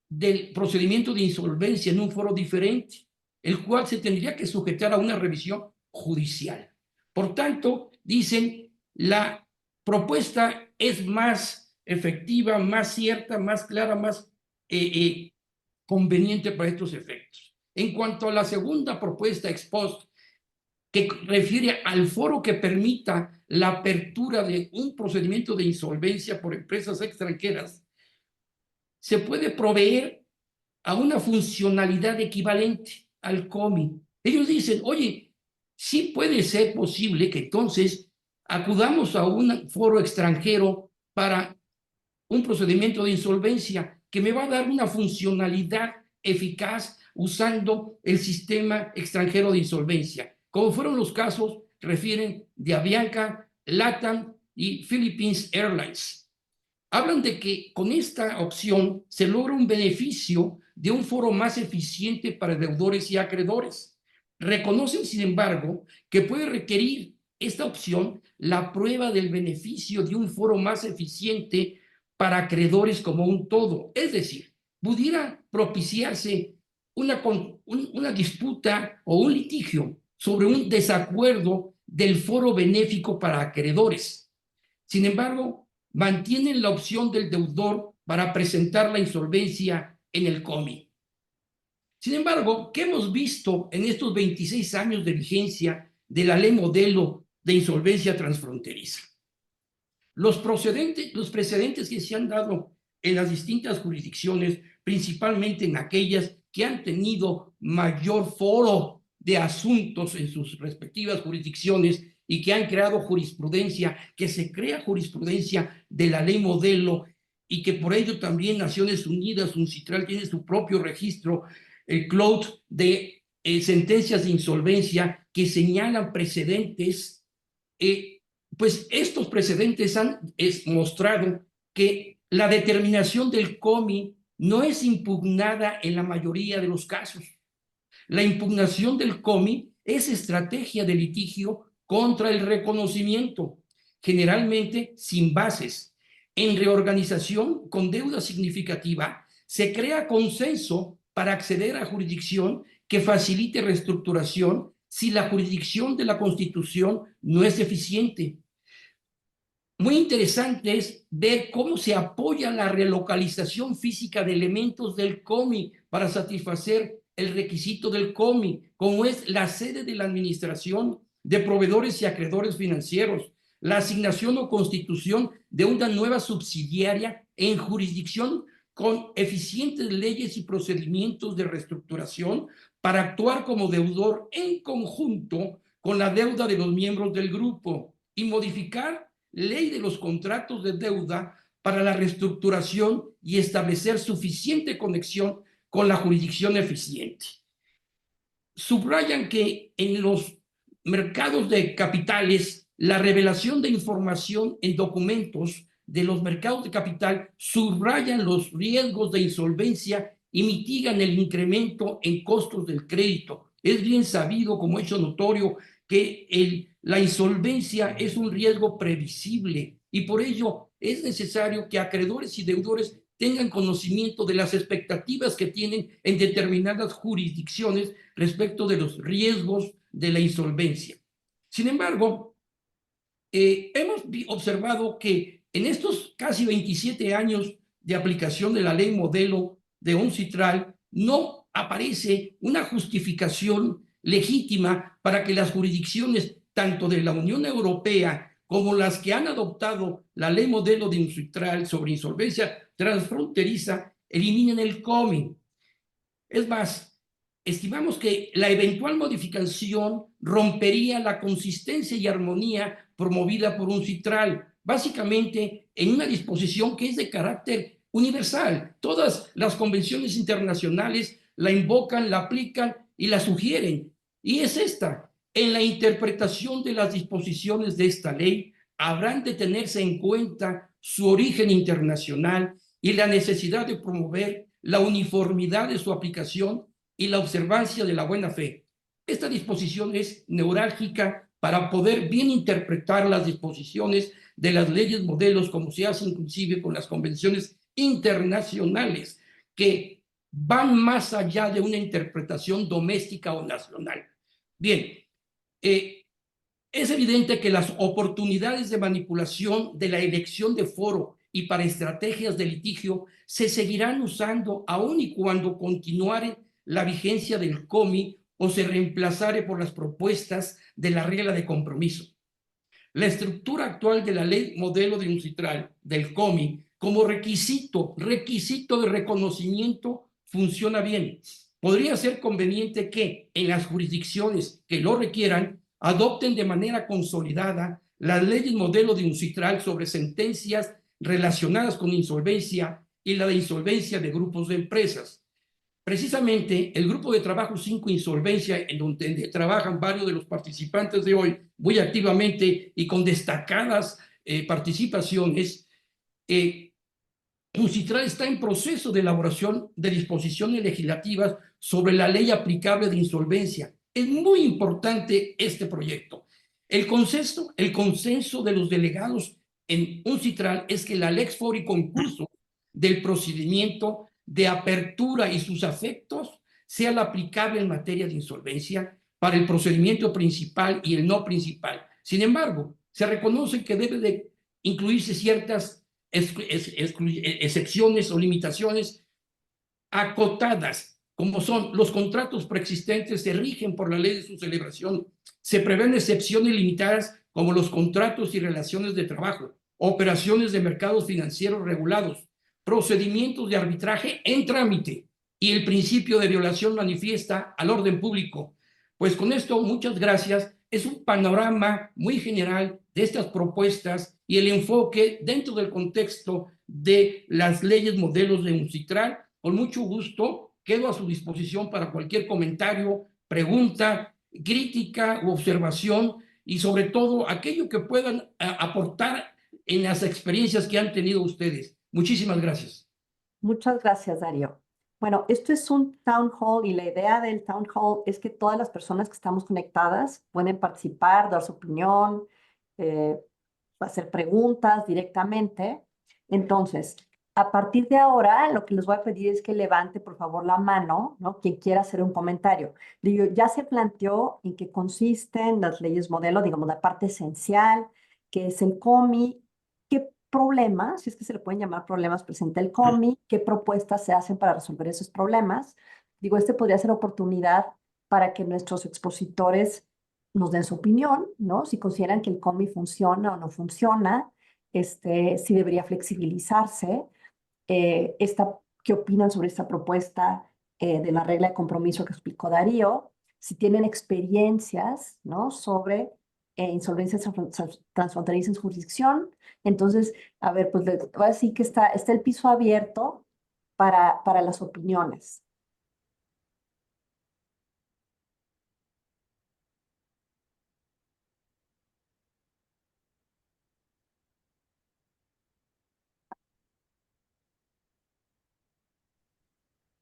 del procedimiento de insolvencia en un foro diferente, el cual se tendría que sujetar a una revisión judicial. Por tanto, dicen, la propuesta es más efectiva, más cierta, más clara, más conveniente para estos efectos. En cuanto a la segunda propuesta ex post, que refiere al foro que permita la apertura de un procedimiento de insolvencia por empresas extranjeras, se puede proveer a una funcionalidad equivalente al COMI. Ellos dicen, oye, sí puede ser posible que entonces acudamos a un foro extranjero para un procedimiento de insolvencia que me va a dar una funcionalidad eficaz usando el sistema extranjero de insolvencia, como fueron los casos que refieren de Avianca, LATAM y Philippines Airlines. Hablan de que con esta opción se logra un beneficio de un foro más eficiente para deudores y acreedores. Reconocen, sin embargo, que puede requerir esta opción la prueba del beneficio de un foro más eficiente para acreedores como un todo. Es decir, pudiera propiciarse una disputa o un litigio sobre un desacuerdo del foro benéfico para acreedores. Sin embargo, mantienen la opción del deudor para presentar la insolvencia en el COMI. Sin embargo, ¿qué hemos visto en estos 26 años de vigencia de la ley modelo de insolvencia transfronteriza? Los precedentes que se han dado en las distintas jurisdicciones, principalmente en aquellas que han tenido mayor foro de asuntos en sus respectivas jurisdicciones y que han creado jurisprudencia, que se crea jurisprudencia de la ley modelo y que por ello también Naciones Unidas, UNCITRAL, tiene su propio registro, el CLOUD, de sentencias de insolvencia que señalan precedentes. Pues estos precedentes han mostrado que la determinación del COMI no es impugnada en la mayoría de los casos. La impugnación del COMI es estrategia de litigio contra el reconocimiento, generalmente sin bases. En reorganización con deuda significativa, se crea consenso para acceder a jurisdicción que facilite reestructuración si la jurisdicción de la Constitución no es eficiente. Muy interesante es ver cómo se apoya la relocalización física de elementos del COMI para satisfacer el requisito del COMI, como es la sede de la administración de proveedores y acreedores financieros, la asignación o constitución de una nueva subsidiaria en jurisdicción con eficientes leyes y procedimientos de reestructuración para actuar como deudor en conjunto con la deuda de los miembros del grupo y modificar ley de los contratos de deuda para la reestructuración y establecer suficiente conexión con la jurisdicción eficiente. Subrayan que en los mercados de capitales, la revelación de información en documentos de los mercados de capital subrayan los riesgos de insolvencia y mitigan el incremento en costos del crédito. Es bien sabido, como hecho notorio, que la insolvencia es un riesgo previsible y por ello es necesario que acreedores y deudores tengan conocimiento de las expectativas que tienen en determinadas jurisdicciones respecto de los riesgos de la insolvencia. Sin embargo, hemos observado que en estos casi 27 años de aplicación de la ley modelo de UNCITRAL no aparece una justificación legítima para que las jurisdicciones tanto de la Unión Europea como las que han adoptado la ley modelo de UNCITRAL sobre insolvencia transfronteriza eliminen el COMI. Es más, estimamos que la eventual modificación rompería la consistencia y armonía promovida por UNCITRAL, básicamente en una disposición que es de carácter universal. Todas las convenciones internacionales la invocan, la aplican y la sugieren. Y es esta: en la interpretación de las disposiciones de esta ley, habrán de tenerse en cuenta su origen internacional y la necesidad de promover la uniformidad de su aplicación y la observancia de la buena fe. Esta disposición es neurálgica para poder bien interpretar las disposiciones de las leyes modelos, como se hace inclusive con las convenciones internacionales, que van más allá de una interpretación doméstica o nacional. Bien, es evidente que las oportunidades de manipulación de la elección de foro y para estrategias de litigio se seguirán usando aun y cuando continuare la vigencia del COMI o se reemplazare por las propuestas de la regla de compromiso. La estructura actual de la ley modelo de UNCITRAL, del COMI, como requisito de reconocimiento, funciona bien. Podría ser conveniente que en las jurisdicciones que lo requieran adopten de manera consolidada las leyes modelo de UNCITRAL sobre sentencias relacionadas con insolvencia y la de insolvencia de grupos de empresas. Precisamente el grupo de trabajo 5 Insolvencia, en donde trabajan varios de los participantes de hoy muy activamente y con destacadas participaciones, UNCITRAL está en proceso de elaboración de disposiciones legislativas sobre la ley aplicable de insolvencia. Es muy importante este proyecto. El consenso de los delegados en UNCITRAL es que la Lex Fori concurso del procedimiento de apertura y sus efectos sea la aplicable en materia de insolvencia para el procedimiento principal y el no principal. Sin embargo, se reconoce que debe de incluirse ciertas excepciones o limitaciones acotadas, como son los contratos preexistentes se rigen por la ley de su celebración. Se prevén excepciones limitadas como los contratos y relaciones de trabajo, operaciones de mercados financieros regulados, procedimientos de arbitraje en trámite y el principio de violación manifiesta al orden público. Pues con esto, muchas gracias. Es un panorama muy general de estas propuestas y el enfoque dentro del contexto de las leyes modelos de UNCITRAL. Con mucho gusto, quedo a su disposición para cualquier comentario, pregunta, crítica u observación y sobre todo aquello que puedan aportar en las experiencias que han tenido ustedes. Muchísimas gracias. Muchas gracias, Darío. Bueno, esto es un town hall y la idea del town hall es que todas las personas que estamos conectadas pueden participar, dar su opinión, hacer preguntas directamente. Entonces, a partir de ahora, lo que les voy a pedir es que levante, por favor, la mano, ¿no? Quien quiera hacer un comentario. Digo, ya se planteó en qué consisten las leyes modelo, digamos, la parte esencial, que es el COMI, qué problemas, si es que se le pueden llamar problemas, presenta el COMI, qué propuestas se hacen para resolver esos problemas. Digo, este podría ser oportunidad para que nuestros expositores nos den su opinión, ¿no? Si consideran que el COMI funciona o no funciona, si debería flexibilizarse. ¿Qué opinan sobre esta propuesta de la regla de compromiso que explicó Darío? Si tienen experiencias, ¿no? Sobre insolvencias transfronterizas en jurisdicción. Entonces, a ver, pues voy a decir que está el piso abierto para las opiniones.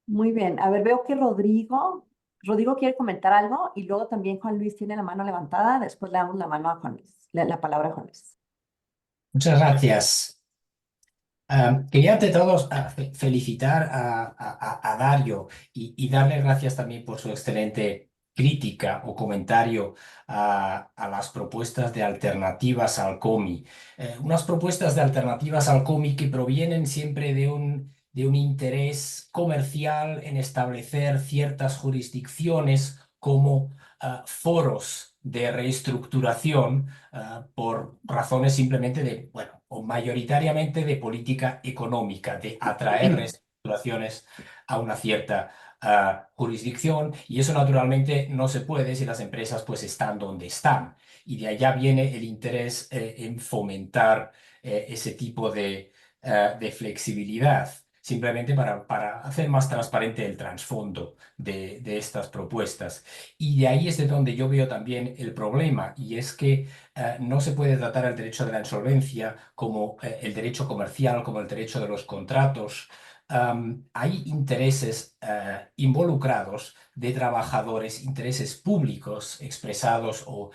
Muy bien. A ver, veo que Rodrigo quiere comentar algo y luego también Juan Luis tiene la mano levantada. Después le damos la mano a Juan Luis, la palabra a Juan Luis. Muchas gracias. Quería ante todo felicitar a Dario y darle gracias también por su excelente crítica o comentario a las propuestas de alternativas al COMI. Unas propuestas de alternativas al COMI que provienen siempre de un interés comercial en establecer ciertas jurisdicciones como foros de reestructuración por razones simplemente de, bueno, o mayoritariamente de política económica, de atraer reestructuraciones a una cierta jurisdicción, y eso naturalmente no se puede si las empresas pues están donde están, y de allá viene el interés en fomentar ese tipo de flexibilidad, simplemente para hacer más transparente el trasfondo de estas propuestas. Y de ahí es de donde yo veo también el problema, y es que no se puede tratar el derecho de la insolvencia como el derecho comercial, como el derecho de los contratos. Hay intereses involucrados de trabajadores, intereses públicos expresados o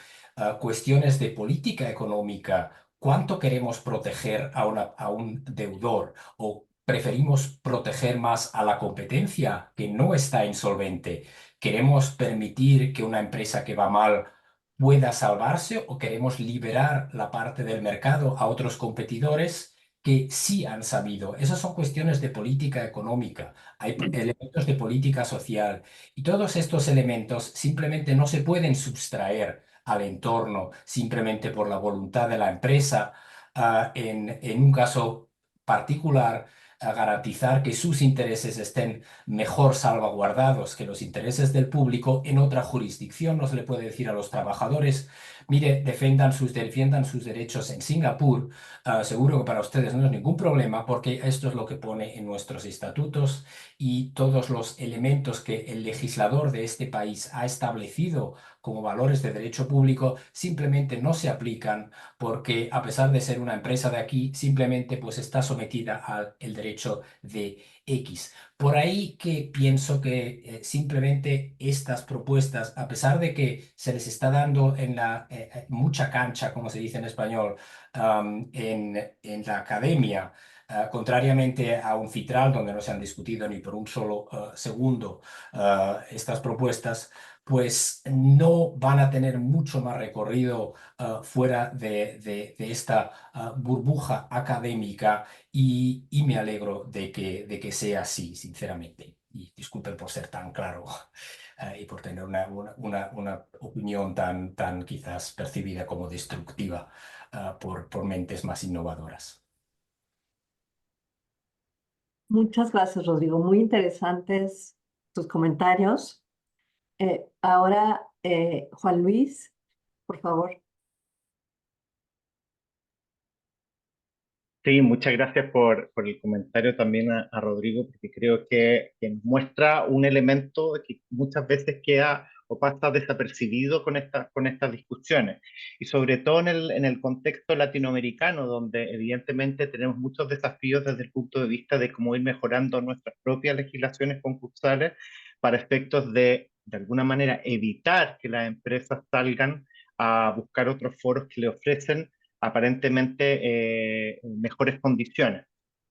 cuestiones de política económica. ¿Cuánto queremos proteger a un deudor? ¿O preferimos proteger más a la competencia que no está insolvente? ¿Queremos permitir que una empresa que va mal pueda salvarse, o queremos liberar la parte del mercado a otros competidores que sí han sabido? Esas son cuestiones de política económica, hay elementos de política social, y todos estos elementos simplemente no se pueden sustraer al entorno simplemente por la voluntad de la empresa, en un caso particular, a garantizar que sus intereses estén mejor salvaguardados que los intereses del público en otra jurisdicción. No se le puede decir a los trabajadores, mire, defiendan sus derechos en Singapur, seguro que para ustedes no es ningún problema porque esto es lo que pone en nuestros estatutos y todos los elementos que el legislador de este país ha establecido como valores de derecho público simplemente no se aplican porque a pesar de ser una empresa de aquí, simplemente pues está sometida al el derecho de X. Por ahí que pienso que simplemente estas propuestas, a pesar de que se les está dando en la mucha cancha, como se dice en español, en la academia, contrariamente a un FITRAL donde no se han discutido ni por un solo segundo estas propuestas, pues no van a tener mucho más recorrido fuera de esta burbuja académica y me alegro de que sea así, sinceramente. Y disculpen por ser tan claro y por tener una opinión tan quizás percibida como destructiva por mentes más innovadoras. Muchas gracias, Rodrigo. Muy interesantes tus comentarios. Ahora, Juan Luis, por favor. Sí, muchas gracias por el comentario también a Rodrigo, porque creo que nos muestra un elemento que muchas veces queda o pasa desapercibido con estas discusiones, y sobre todo en el contexto latinoamericano, donde evidentemente tenemos muchos desafíos desde el punto de vista de cómo ir mejorando nuestras propias legislaciones concursales para efectos de alguna manera, evitar que las empresas salgan a buscar otros foros que le ofrecen aparentemente mejores condiciones.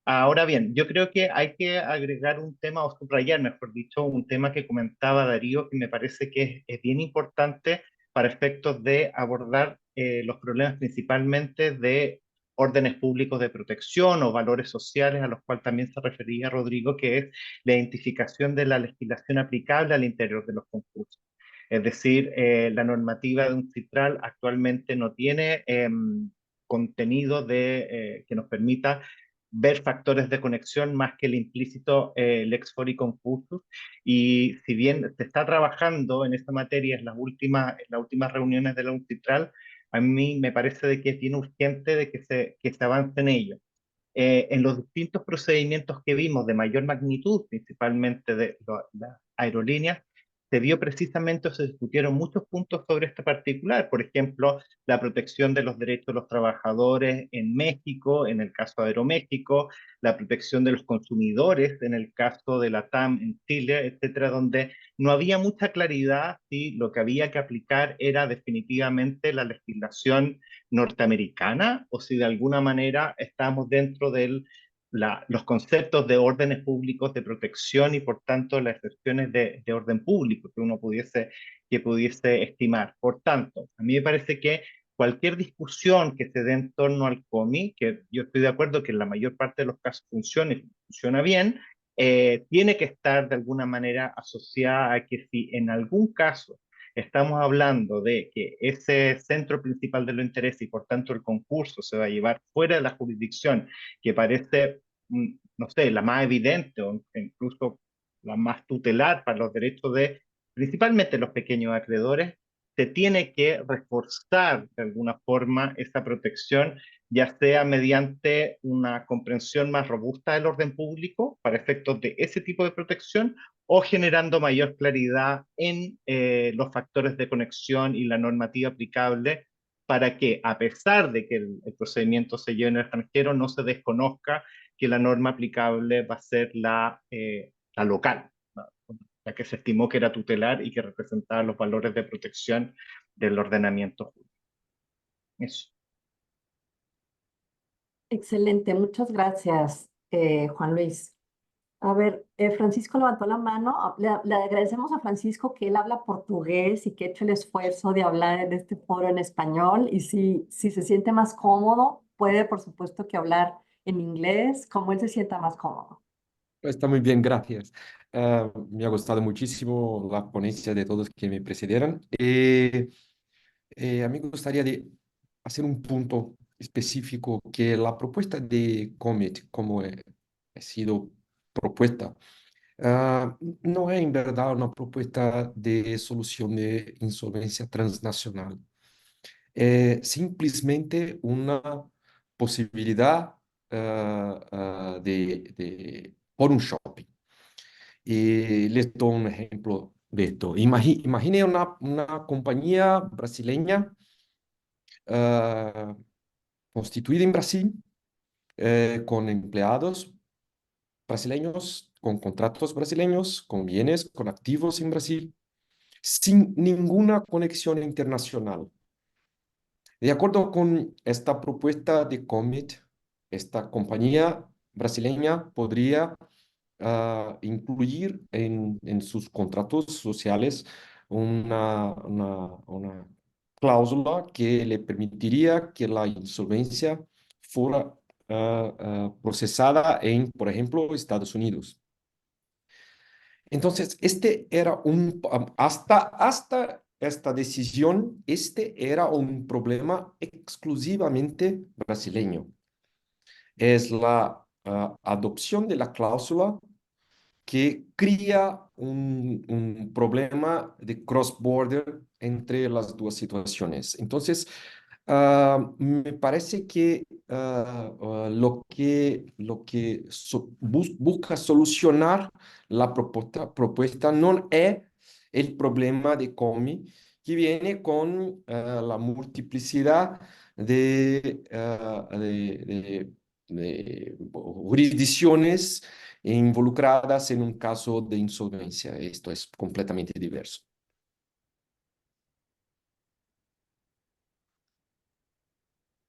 Ahora bien, yo creo que hay que agregar un tema, o subrayar, mejor dicho, un tema que comentaba Darío, que me parece que es bien importante para efectos de abordar los problemas principalmente de órdenes públicos de protección o valores sociales, a los cuales también se refería Rodrigo, que es la identificación de la legislación aplicable al interior de los concursos. Es decir, la normativa de un CITRAL actualmente no tiene contenido que nos permita ver factores de conexión más que el implícito lex fori concursus. Y si bien se está trabajando en esta materia en las últimas reuniones de la UNCITRAL, a mí me parece de que es bien urgente de que se avance en ello. En los distintos procedimientos que vimos de mayor magnitud, principalmente de las aerolíneas, se vio precisamente o se discutieron muchos puntos sobre este particular. Por ejemplo, la protección de los derechos de los trabajadores en México, en el caso de Aeroméxico, la protección de los consumidores en el caso de la TAM en Chile, etcétera, donde no había mucha claridad si lo que había que aplicar era definitivamente la legislación norteamericana o si de alguna manera estamos dentro de los conceptos de órdenes públicos de protección y por tanto las excepciones de orden público que uno pudiese estimar. Por tanto, a mí me parece que cualquier discusión que se dé en torno al COMI, que yo estoy de acuerdo que en la mayor parte de los casos funciona bien, tiene que estar de alguna manera asociada a que si en algún caso estamos hablando de que ese centro principal de los intereses y por tanto el concurso se va a llevar fuera de la jurisdicción que parece, no sé, la más evidente o incluso la más tutelar para los derechos de principalmente los pequeños acreedores, se tiene que reforzar de alguna forma esa protección, ya sea mediante una comprensión más robusta del orden público para efectos de ese tipo de protección o generando mayor claridad en los factores de conexión y la normativa aplicable para que, a pesar de que el procedimiento se lleve en el extranjero, no se desconozca que la norma aplicable va a ser la local, ¿no? La que se estimó que era tutelar y que representaba los valores de protección del ordenamiento jurídico. Eso. Excelente, muchas gracias, Juan Luis. A ver, Francisco levantó la mano. Le agradecemos a Francisco que él habla portugués y que ha hecho el esfuerzo de hablar en este foro en español. Y si se siente más cómodo, puede, por supuesto, que hablar en inglés, como él se sienta más cómodo. Está muy bien, gracias. Me ha gustado muchísimo la ponencia de todos que me precedieron. A mí me gustaría hacer un punto específico que la propuesta de Comet, como ha sido propuesta, no es en verdad una propuesta de solución de insolvencia transnacional. simplesmente una posibilidad por un shopping. Y les doy un ejemplo de esto. Imagine una compañía brasileña constituida en Brasil, con empleados brasileños, con contratos brasileños, con bienes, con activos en Brasil, sin ninguna conexión internacional. De acuerdo con esta propuesta de Commit, esta compañía brasileña podría incluir en sus contratos sociales una cláusula que le permitiría que la insolvencia fuera procesada en, por ejemplo, Estados Unidos. Entonces, hasta esta decisión, este era un problema exclusivamente brasileño. Es la adopción de la cláusula que crea un problema de cross-border entre las dos situaciones. Entonces, me parece que busca solucionar la propuesta no es el problema de Comi, que viene con la multiplicidad de jurisdicciones involucradas en un caso de insolvencia. Esto es completamente diverso.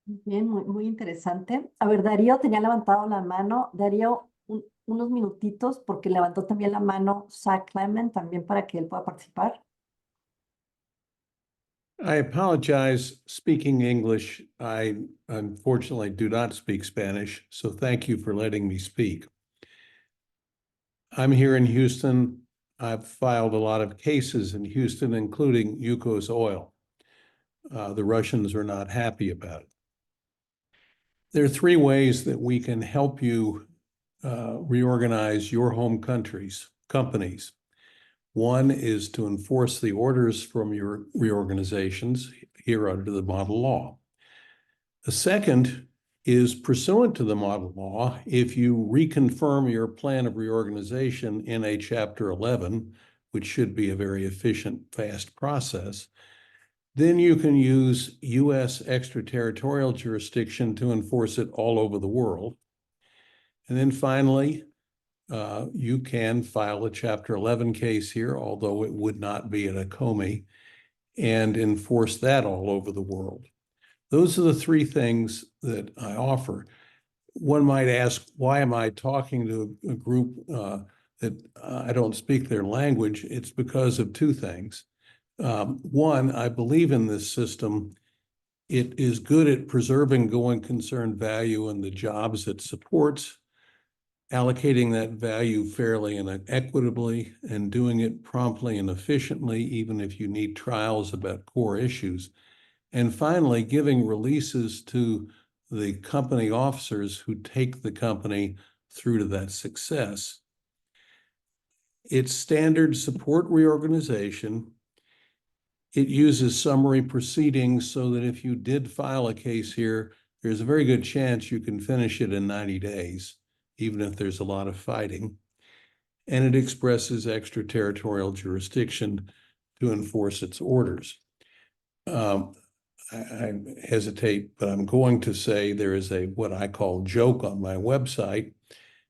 Bien, muy interesante. A ver, Darío tenía levantado la mano. Darío, unos minutitos porque levantó también la mano Zach Clement también para que él pueda participar. I apologize speaking English. I unfortunately do not speak Spanish, so thank you for letting me speak. I'm here in Houston. I've filed a lot of cases in Houston, including Yukos Oil. The Russians are not happy about it. There are three ways that we can help you reorganize your home companies. One is to enforce the orders from your reorganizations here under the model law. The second is pursuant to the model law, if you reconfirm your plan of reorganization in a Chapter 11, which should be a very efficient, fast process, then you can use U.S. extraterritorial jurisdiction to enforce it all over the world. And then finally, you can file a Chapter 11 case here, although it would not be at a COMI, and enforce that all over the world. Those are the three things that I offer. One might ask, why am I talking to a group that I don't speak their language? It's because of two things. One, I believe in this system. It is good at preserving going concern value and the jobs it supports, allocating that value fairly and equitably, and doing it promptly and efficiently, even if you need trials about core issues. And finally, giving releases to the company officers who take the company through to that success. It's standard support reorganization. It uses summary proceedings so that if you did file a case here, there's a very good chance you can finish it in 90 days, even if there's a lot of fighting. And it expresses extraterritorial jurisdiction to enforce its orders. I hesitate, but I'm going to say there is what I call joke on my website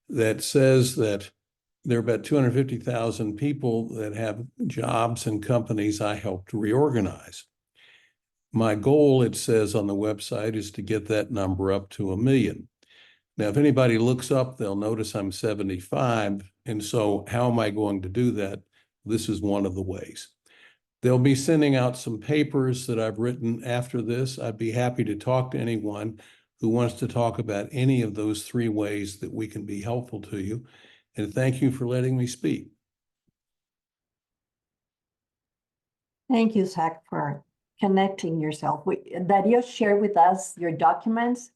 that says that there are about 250,000 people that have jobs and companies I helped reorganize. My goal, it says on the website, is to get that number up to 1 million. Now, if anybody looks up, they'll notice I'm 75. And so how am I going to do that? This is one of the ways. They'll be sending out some papers that I've written after this. I'd be happy to talk to anyone who wants to talk about any of those three ways that we can be helpful to you. And thank you for letting me speak. Thank you, Zach, for connecting yourself. Darío shared with us your documents.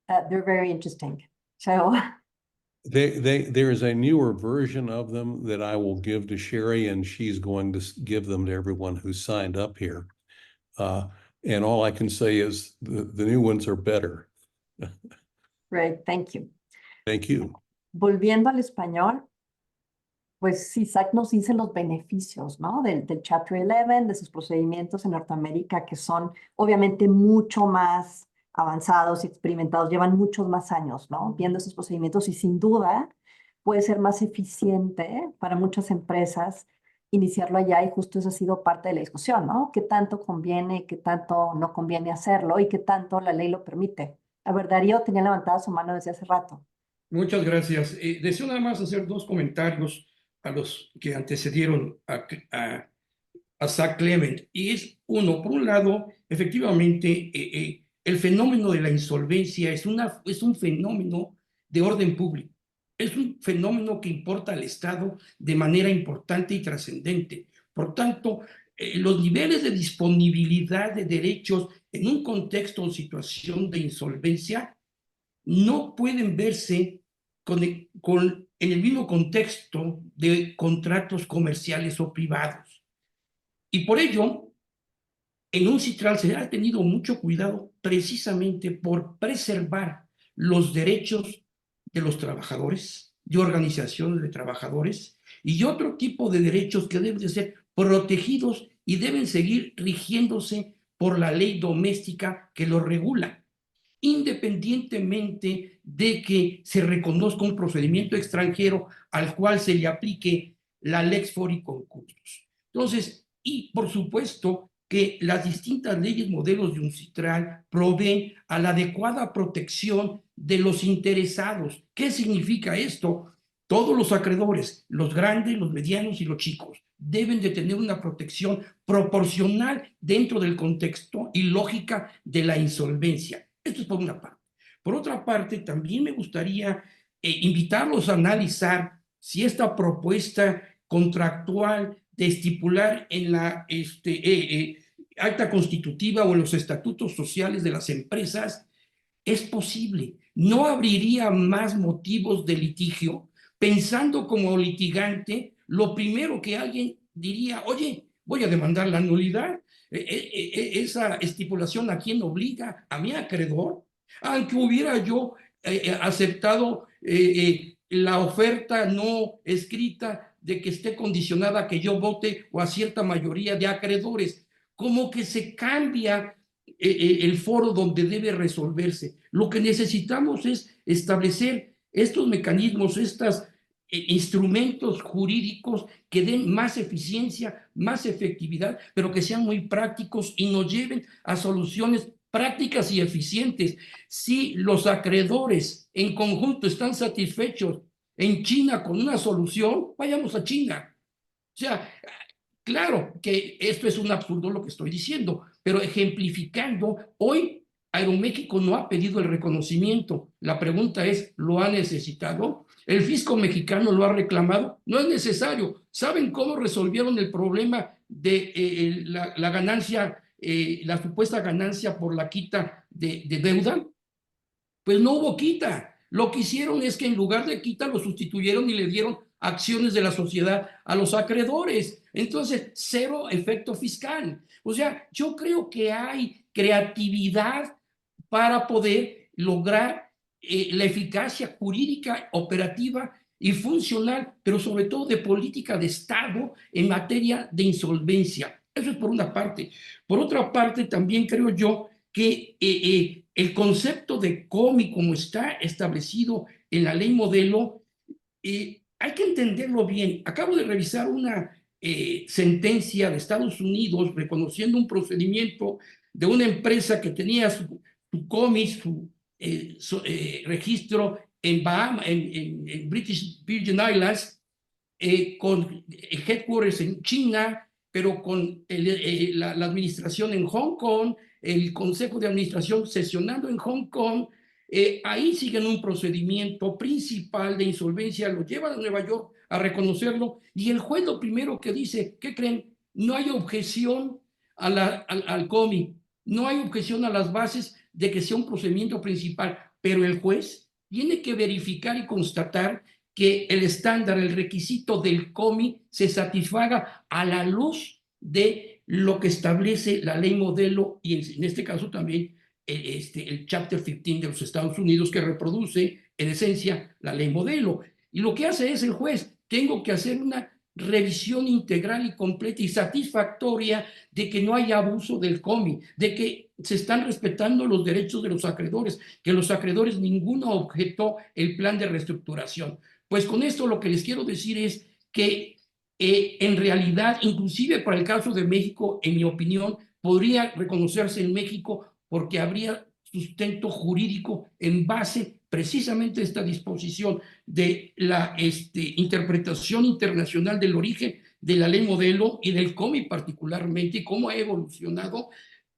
They're very interesting. So there is a newer version of them that I will give to Sherry, and she's going to give them to everyone who signed up here. And all I can say is the new ones are better. Great, thank you. Thank you. Volviendo al español, pues Isaac nos dice los beneficios, ¿no? Del Chapter 11, de sus procedimientos en Norteamérica, que son obviamente mucho más avanzados y experimentados, llevan muchos más años, ¿no? Viendo esos procedimientos y sin duda puede ser más eficiente para muchas empresas iniciarlo allá y justo eso ha sido parte de la discusión, ¿no? ¿Qué tanto conviene, qué tanto no conviene hacerlo y qué tanto la ley lo permite? A ver, Darío tenía levantada su mano desde hace rato. Muchas gracias. Deseo nada más hacer dos comentarios a los que antecedieron a Zach Clement. Y es uno, por un lado, efectivamente, el fenómeno de la insolvencia es un fenómeno de orden público. Es un fenómeno que importa al Estado de manera importante y trascendente. Por tanto, los niveles de disponibilidad de derechos en un contexto o situación de insolvencia no pueden verse en el mismo contexto de contratos comerciales o privados. Y por ello, en un CITRAL se ha tenido mucho cuidado precisamente por preservar los derechos de los trabajadores, de organizaciones de trabajadores y otro tipo de derechos que deben de ser protegidos y deben seguir rigiéndose por la ley doméstica que los regula, independientemente de que se reconozca un procedimiento extranjero al cual se le aplique la lex fori concursus. Entonces, y por supuesto que las distintas leyes modelos de un CITRAL proveen a la adecuada protección de los interesados. ¿Qué significa esto? Todos los acreedores, los grandes, los medianos y los chicos, deben de tener una protección proporcional dentro del contexto y lógica de la insolvencia. Esto es por una parte. Por otra parte, también me gustaría invitarlos a analizar si esta propuesta contractual de estipular en la acta constitutiva o en los estatutos sociales de las empresas es posible. No abriría más motivos de litigio. Pensando como litigante, lo primero que alguien diría, oye, voy a demandar la nulidad. Esa estipulación ¿a quién obliga? ¿A mi acreedor? Aunque hubiera yo aceptado la oferta no escrita de que esté condicionada a que yo vote o a cierta mayoría de acreedores, como que se cambia el foro donde debe resolverse. Lo que necesitamos es establecer estos mecanismos, estos instrumentos jurídicos que den más eficiencia, más efectividad, pero que sean muy prácticos y nos lleven a soluciones prácticas y eficientes. Si los acreedores en conjunto están satisfechos en China con una solución, vayamos a China. O sea, claro que esto es un absurdo lo que estoy diciendo, pero ejemplificando, hoy Aeroméxico no ha pedido el reconocimiento. La pregunta es, ¿lo ha necesitado? ¿El fisco mexicano lo ha reclamado? No es necesario. ¿Saben cómo resolvieron el problema de la ganancia, la supuesta ganancia por la quita de deuda? Pues no hubo quita. Lo que hicieron es que en lugar de quita lo sustituyeron y le dieron acciones de la sociedad a los acreedores. Entonces, cero efecto fiscal. O sea, yo creo que hay creatividad para poder lograr la eficacia jurídica, operativa y funcional, pero sobre todo de política de Estado en materia de insolvencia. Eso es por una parte. Por otra parte, también creo yo que el concepto de COMI, como está establecido en la ley modelo, hay que entenderlo bien. Acabo de revisar una sentencia de Estados Unidos reconociendo un procedimiento de una empresa que tenía su COMI, su registro en Bahamas, en British Virgin Islands, con headquarters en China, pero con la administración en Hong Kong, el consejo de administración sesionando en Hong Kong. Ahí siguen un procedimiento principal de insolvencia, lo llevan a Nueva York a reconocerlo, y el juez lo primero que dice, ¿qué creen? No hay objeción al COMI, no hay objeción a las bases de que sea un procedimiento principal, pero el juez tiene que verificar y constatar que el estándar, el requisito del COMI se satisfaga a la luz de lo que establece la ley modelo y en este caso también el Chapter 15 de los Estados Unidos, que reproduce en esencia la ley modelo. Y lo que hace es el juez: tengo que hacer una revisión integral y completa y satisfactoria de que no haya abuso del COMI, de que se están respetando los derechos de los acreedores, que los acreedores ninguno objetó el plan de reestructuración. Pues con esto lo que les quiero decir es que en realidad, inclusive para el caso de México, en mi opinión, podría reconocerse en México porque habría sustento jurídico en base precisamente a esta disposición de la interpretación internacional del origen de la ley modelo y del COMI particularmente, y cómo ha evolucionado,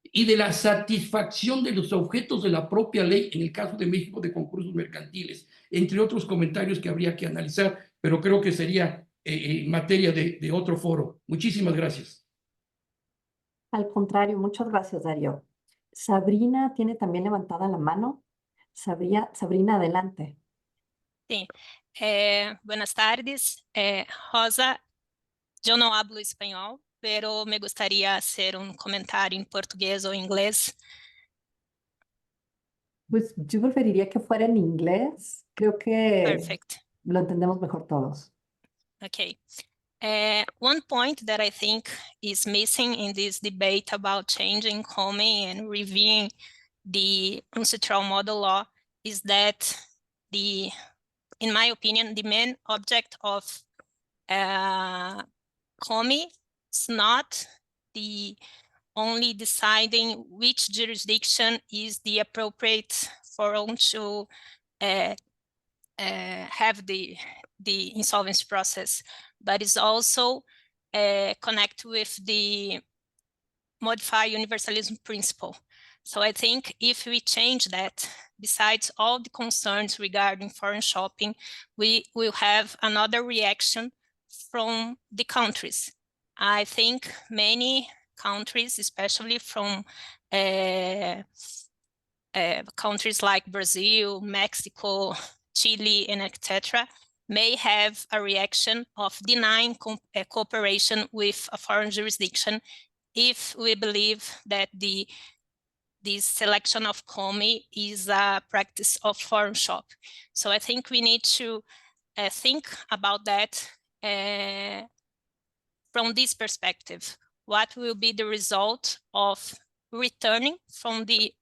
y de la satisfacción de los objetos de la propia ley en el caso de México de concursos mercantiles, entre otros comentarios que habría que analizar, pero creo que sería materia de otro foro. Muchísimas gracias. Al contrario, muchas gracias, Darío. Sabrina tiene también levantada la mano. Sabrina, adelante. Sí, buenas tardes. Rosa, yo no hablo español, pero me gustaría hacer un comentario en portugués o inglés. Pues yo preferiría que fuera en inglés. Creo que Perfect. lo entendemos mejor todos. Okay. One point that I think is missing in this debate about changing COMI and reviewing the UNCITRAL model law is that in my opinion, the main object of COMI is not the only deciding which jurisdiction is the appropriate forum to have the insolvency process, but is also connect with the modified universalism principle. So I think if we change that, besides all the concerns regarding foreign shopping, we will have another reaction from the countries. I think many countries, especially from countries like Brazil, Mexico, Chile, and etc., may have a reaction of denying cooperation with a foreign jurisdiction if we believe that this selection of COMI is a practice of foreign shop. So I think we need to think about that from this perspective. What will be the result of returning for the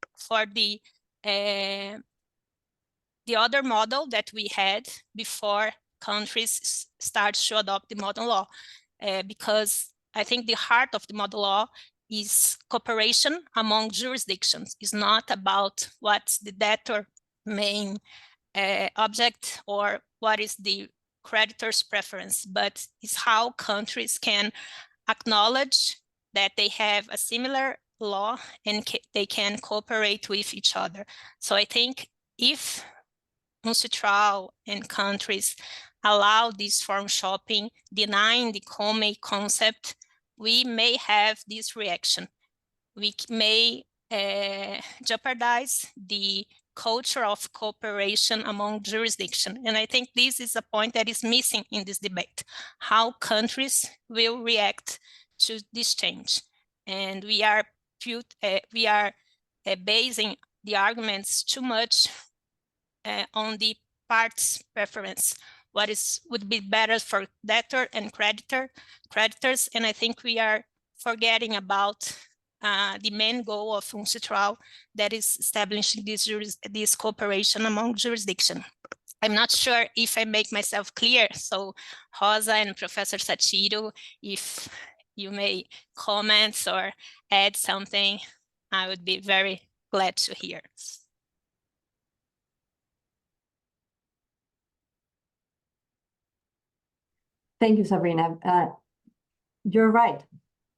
other model that we had before countries start to adopt the model law? Because I think the heart of the model law is cooperation among jurisdictions. It's not about what's the debtor main object or what is the creditor's preference, but it's how countries can acknowledge that they have a similar law and they can cooperate with each other. So I think if UNCITRAL and countries allow this foreign shopping, denying the COMI concept, we may have this reaction. We may jeopardize the culture of cooperation among jurisdictions. And I think this is a point that is missing in this debate, how countries will react to this change. And we are basing the arguments too much on the parts preference. What would be better for debtor and creditors, and I think we are forgetting about the main goal of UNCITRAL, that is establishing this cooperation among jurisdictions. I'm not sure if I make myself clear, so Rosa and Professor Sachiro, if you may comment or add something, I would be very glad to hear. Thank you, Sabrina. You're right.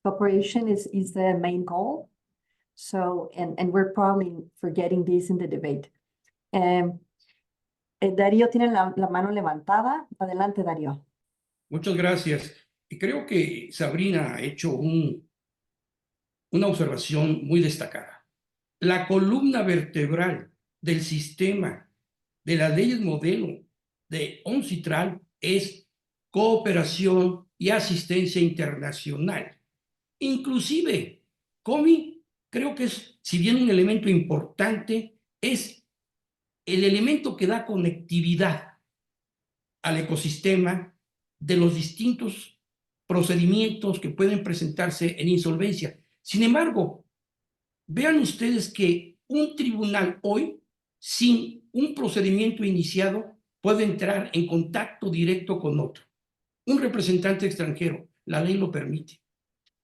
Cooperation is the main goal. So, and we're probably forgetting this in the debate. Darío tiene la mano levantada. Adelante, Darío. Muchas gracias. Y creo que Sabrina ha hecho una observación muy destacada. La columna vertebral del sistema de las leyes modelo de UNCITRAL es cooperación y asistencia internacional. Inclusive, COMI creo que es, si bien un elemento importante, es el elemento que da conectividad al ecosistema de los distintos procedimientos que pueden presentarse en insolvencia. Sin embargo, vean ustedes que un tribunal hoy, sin un procedimiento iniciado, puede entrar en contacto directo con otro. Un representante extranjero, la ley lo permite.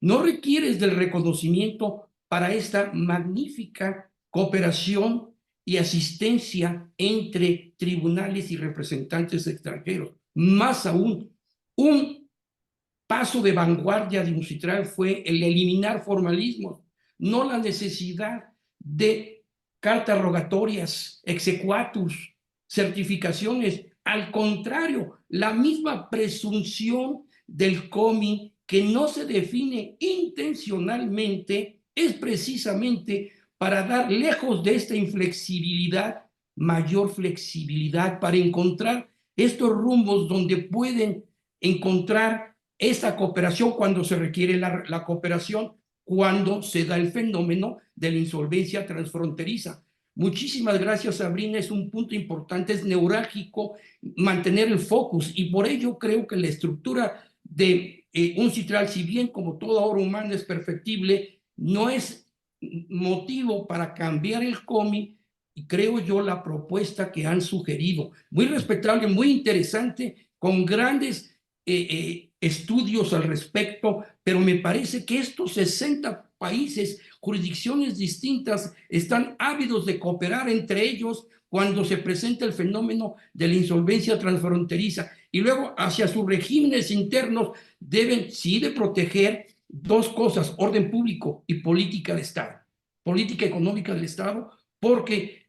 No requieres del reconocimiento para esta magnífica cooperación y asistencia entre tribunales y representantes extranjeros. Más aún, un paso de vanguardia de UNCITRAL fue el eliminar formalismos, no la necesidad de cartas rogatorias, exequatur, certificaciones. Al contrario, la misma presunción del COMI que no se define intencionalmente es precisamente para dar, lejos de esta inflexibilidad, mayor flexibilidad para encontrar estos rumbos donde pueden encontrar esa cooperación cuando se requiere la cooperación, cuando se da el fenómeno de la insolvencia transfronteriza. Muchísimas gracias, Sabrina. Es un punto importante, es neurálgico mantener el focus, y por ello creo que la estructura de UNCITRAL, si bien como toda obra humana es perfectible, no es motivo para cambiar el COMI, y creo yo la propuesta que han sugerido, muy respetable, muy interesante, con grandes estudios al respecto, pero me parece que estos 60 países, jurisdicciones distintas, están ávidos de cooperar entre ellos cuando se presenta el fenómeno de la insolvencia transfronteriza, y luego hacia sus regímenes internos deben sí de proteger dos cosas: orden público y política de Estado, política económica del Estado, porque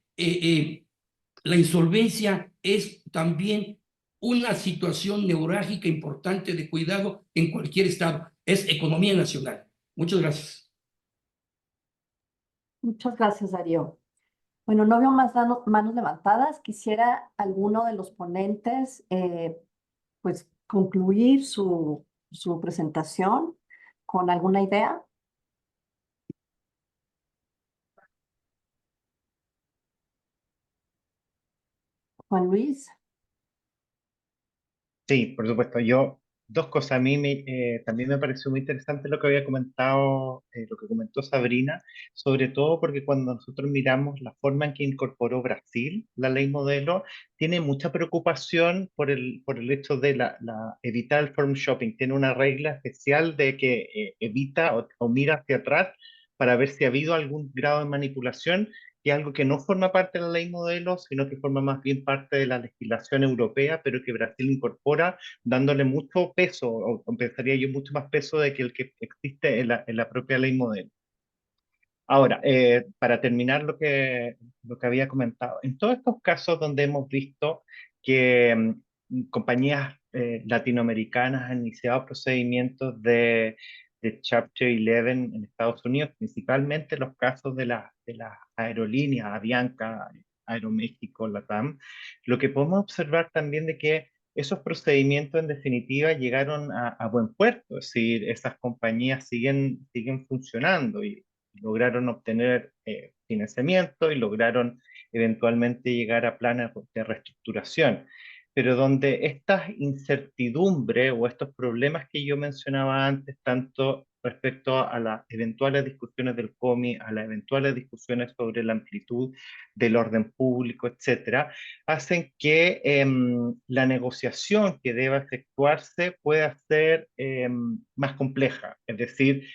la insolvencia es también una situación neurálgica importante de cuidado en cualquier estado. Es economía nacional. Muchas gracias. Muchas gracias, Darío. Bueno, no veo más manos levantadas. Quisiera alguno de los ponentes pues concluir su presentación con alguna idea. Juan Luis. Sí, por supuesto. Dos cosas. A mí también me pareció muy interesante lo que había comentado, lo que comentó Sabrina, sobre todo porque cuando nosotros miramos la forma en que incorporó Brasil la ley modelo, tiene mucha preocupación por el hecho de evitar el forum shopping. Tiene una regla especial de que evita o mira hacia atrás para ver si ha habido algún grado de manipulación, que es algo que no forma parte de la ley modelo, sino que forma más bien parte de la legislación europea, pero que Brasil incorpora dándole mucho peso, o pensaría yo mucho más peso de que el que existe en la propia ley modelo. Ahora, para terminar lo que había comentado, en todos estos casos donde hemos visto que compañías latinoamericanas han iniciado procedimientos de Chapter 11 en Estados Unidos, principalmente los casos de las aerolíneas, Avianca, Aeroméxico, LATAM, lo que podemos observar también de que esos procedimientos en definitiva llegaron a buen puerto, es decir, esas compañías siguen funcionando y lograron obtener financiamiento y lograron eventualmente llegar a planes de reestructuración. Pero donde estas incertidumbres o estos problemas que yo mencionaba antes, tanto respecto a las eventuales discusiones del COMI, a las eventuales discusiones sobre la amplitud del orden público, etcétera, hacen que la negociación que deba efectuarse pueda ser más compleja. Es decir,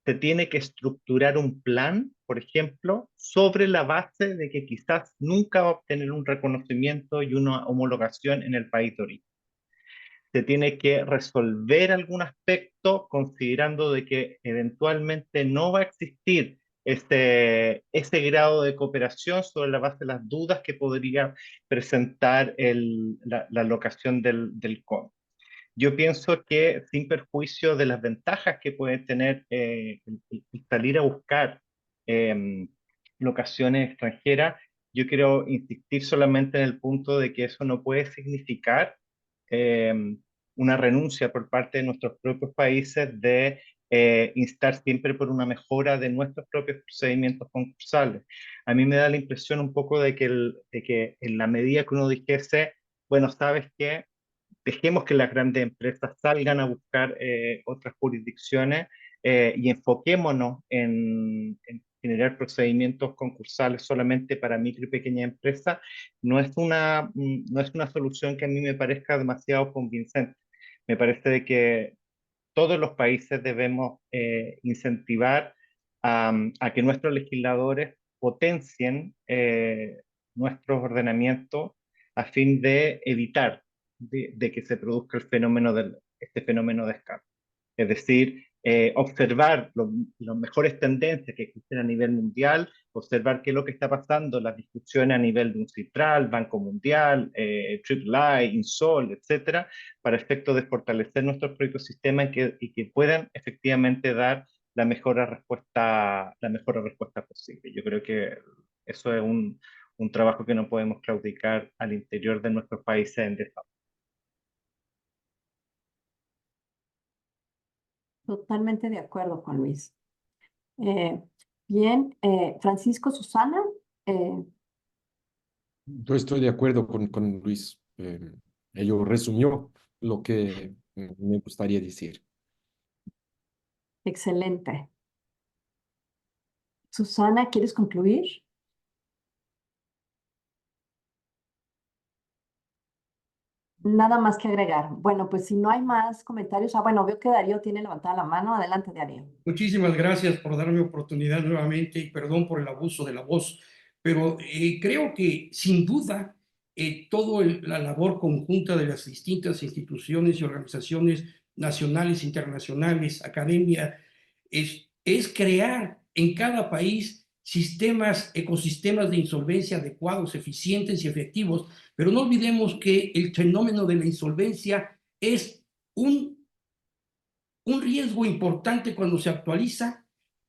se tiene que estructurar un plan, por ejemplo, sobre la base de que quizás nunca va a obtener un reconocimiento y una homologación en el país de origen. Se tiene que resolver algún aspecto considerando de que eventualmente no va a existir ese grado de cooperación sobre la base de las dudas que podría presentar la locación del COM. Yo pienso que sin perjuicio de las ventajas que puede tener el salir a buscar locaciones extranjeras, yo quiero insistir solamente en el punto de que eso no puede significar una renuncia por parte de nuestros propios países de instar siempre por una mejora de nuestros propios procedimientos concursales. A mí me da la impresión un poco de que en la medida que uno dijese, bueno, ¿sabes qué? Dejemos que las grandes empresas salgan a buscar otras jurisdicciones y enfoquémonos en generar procedimientos concursales solamente para micro y pequeña empresa, no es una solución que a mí me parezca demasiado convincente. Me parece de que todos los países debemos incentivar a que nuestros legisladores potencien nuestros ordenamientos a fin de evitar de que se produzca este fenómeno de escape. Es decir, observar las mejores tendencias que existen a nivel mundial, observar qué es lo que está pasando, las discusiones a nivel de UNCITRAL, Banco Mundial, AAA, INSOL, etcétera, para efecto de fortalecer nuestro propio sistema y que puedan efectivamente dar la mejor respuesta posible. Yo creo que eso es un trabajo que no podemos claudicar al interior de nuestros países en desarrollo. Totalmente de acuerdo, Juan Luis. Bien, Francisco, Susana, Yo estoy de acuerdo con Luis. Ello resumió lo que me gustaría decir. excelente. Susana, ¿quieres concluir? Nada más que agregar. Bueno, pues si no hay más comentarios, bueno, veo que Darío tiene levantada la mano. Adelante, Darío. Muchísimas gracias por darme oportunidad nuevamente y perdón por el abuso de la voz, pero creo que sin duda toda la labor conjunta de las distintas instituciones y organizaciones nacionales, internacionales, academia, es crear en cada país sistemas, ecosistemas de insolvencia adecuados, eficientes y efectivos, pero no olvidemos que el fenómeno de la insolvencia es un riesgo importante cuando se actualiza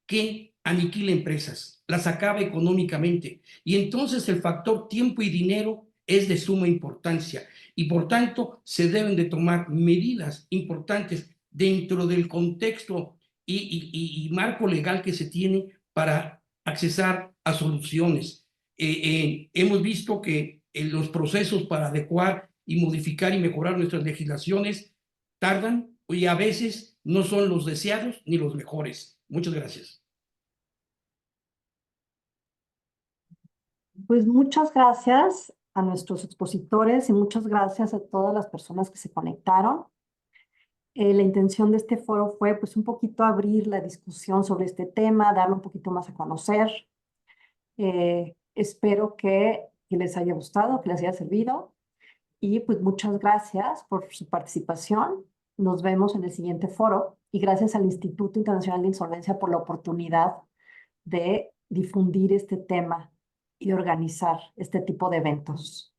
que aniquila empresas, las acaba económicamente. Y entonces el factor tiempo y dinero es de suma importancia. Y por tanto se deben de tomar medidas importantes dentro del contexto y marco legal que se tiene para accesar a soluciones. Hemos visto que los procesos para adecuar y modificar y mejorar nuestras legislaciones tardan y a veces no son los deseados ni los mejores. Muchas gracias. Pues muchas gracias a nuestros expositores y muchas gracias a todas las personas que se conectaron. La intención de este foro fue pues un poquito abrir la discusión sobre este tema, darlo un poquito más a conocer. Espero que les haya gustado, que les haya servido y pues muchas gracias por su participación. Nos vemos en el siguiente foro y gracias al Instituto Internacional de Insolvencia por la oportunidad de difundir este tema y organizar este tipo de eventos.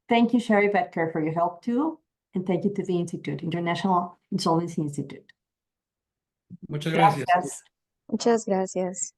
Thank you, Sherry Becker, for your help too. And thank you to the Institute, International Insolvency Institute. Muchas gracias. Gracias. Muchas gracias.